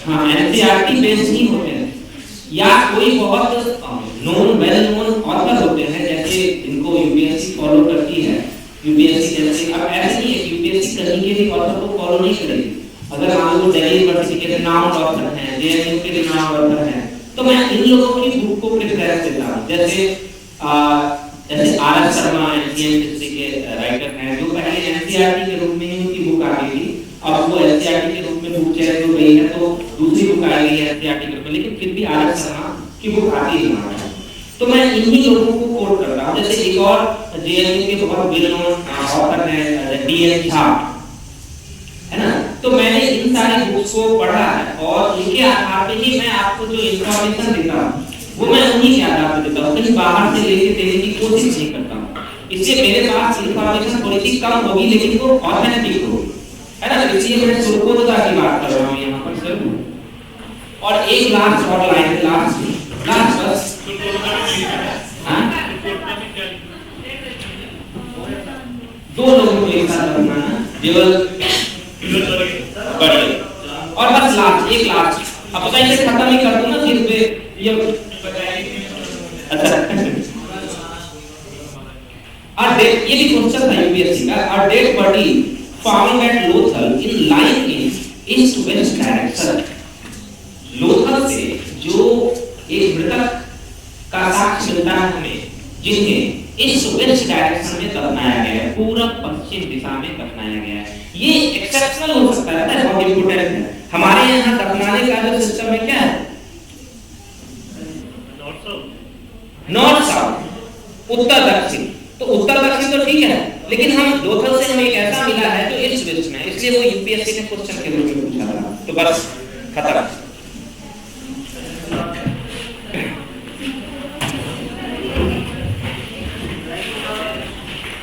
हाँ एनसीईआरटी बेस्ड ही होते हैं या कोई बहुत नोन वेल नोन ऑथर होते हैं, जैसे इनको यूपीएससी फॉलो करती है। यूपीएससी जैसे अब ऐसे नहीं है, यूपीएससी कहीं के भी ऑथर को फॉलो नहीं करेगी। अगर मान लो दिल्ली यूनिवर्सिटी के नाम ऑथर हैं, जेएनयू के नाम ऑथर हैं, तो मैं इन लोगों की बुक को प्रेफरेंस देता हूं। जैसे आर.एस. शर्मा एनसीईआरटी के राइटर हैं, जो पहले एनसीईआरटी के रूप में ही उनकी बुक आती थी, अब वो एनसीईआरटी के रूप में बुक चेंज हो गई है, तो दूसरी बुक आ गई है एनसीईआरटी के रूप में, लेकिन फिर भी आर.एस. शर्मा की बुक आती है हमारे। तो मैं इन्हीं लोगों को कोट करता हूं। जैसे एक और जेएनयू के बहुत वेल नोन ऑथर हैं डीएन झा, है ना, तो मैंने इन सारी बुक्स को पढ़ा है और इनके आधार पे ही मैं आपको जो इंफॉर्मेशन देता हूं वो मैं उन्हीं के आधार पे देता हूं, कहीं बाहर से लेके देने की कोशिश नहीं करता हूं। इससे मेरे पास इंफॉर्मेशन थोड़ी सी कम होगी लेकिन वो ऑथेंटिक हो, है ना। इसलिए मैं सुरखोरता की बात कर रहा हूं यहां पर सर। और एक लास्ट और लाइन लास्ट बस, हां, दो लोगों को एक साथ रखना है, केवल बढ़िया। और बस लास्ट एक लास्ट अब मैं इसे खत्म ही कर दूं ना, फिर ये अच्छा और डेट, ये भी क्वेश्चन था यूपीएससी का। और dead body found at Lothal in line in east west direction. Lothal से जो एक मृतक का साक्ष्य मिलता है हमें, जिन्हें इस वेस्ट डायरेक्शन में दफनाया गया है, पूरब पश्चिम दिशा में दफनाया गया है। ये एक्सेप्शनल हो सकता है, बहुत इंपॉर्टेंट है। हमारे यहाँ दफनाने का जो सिस्टम है क्या है, नॉर्थ साउथ, उत्तर दक्षिण। तो उत्तर दक्षिण तो ठीक है, लेकिन हम लोथल से हमें एक ऐसा मिला है जो ईस्ट वेस्ट में, इसलिए वो यूपीएससी ने क्वेश्चन के रूप में पूछा था। तो बस खत्म।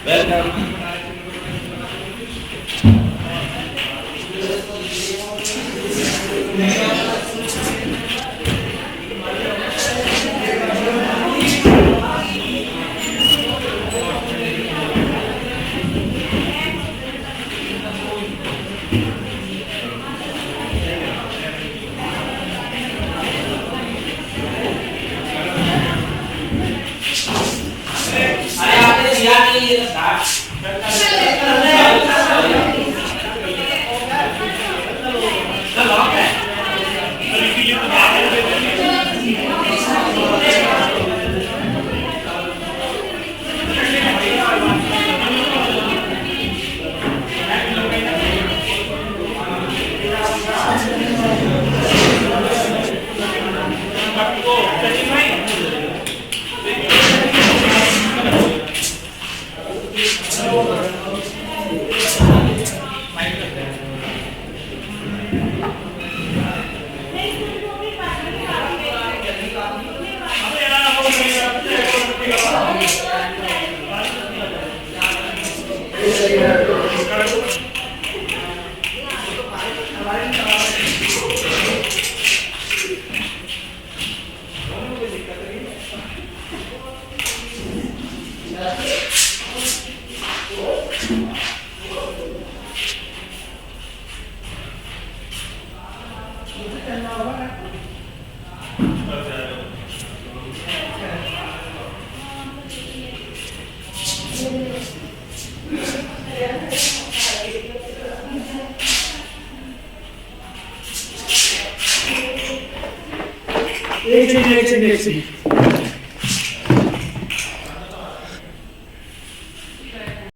वेलकम। एक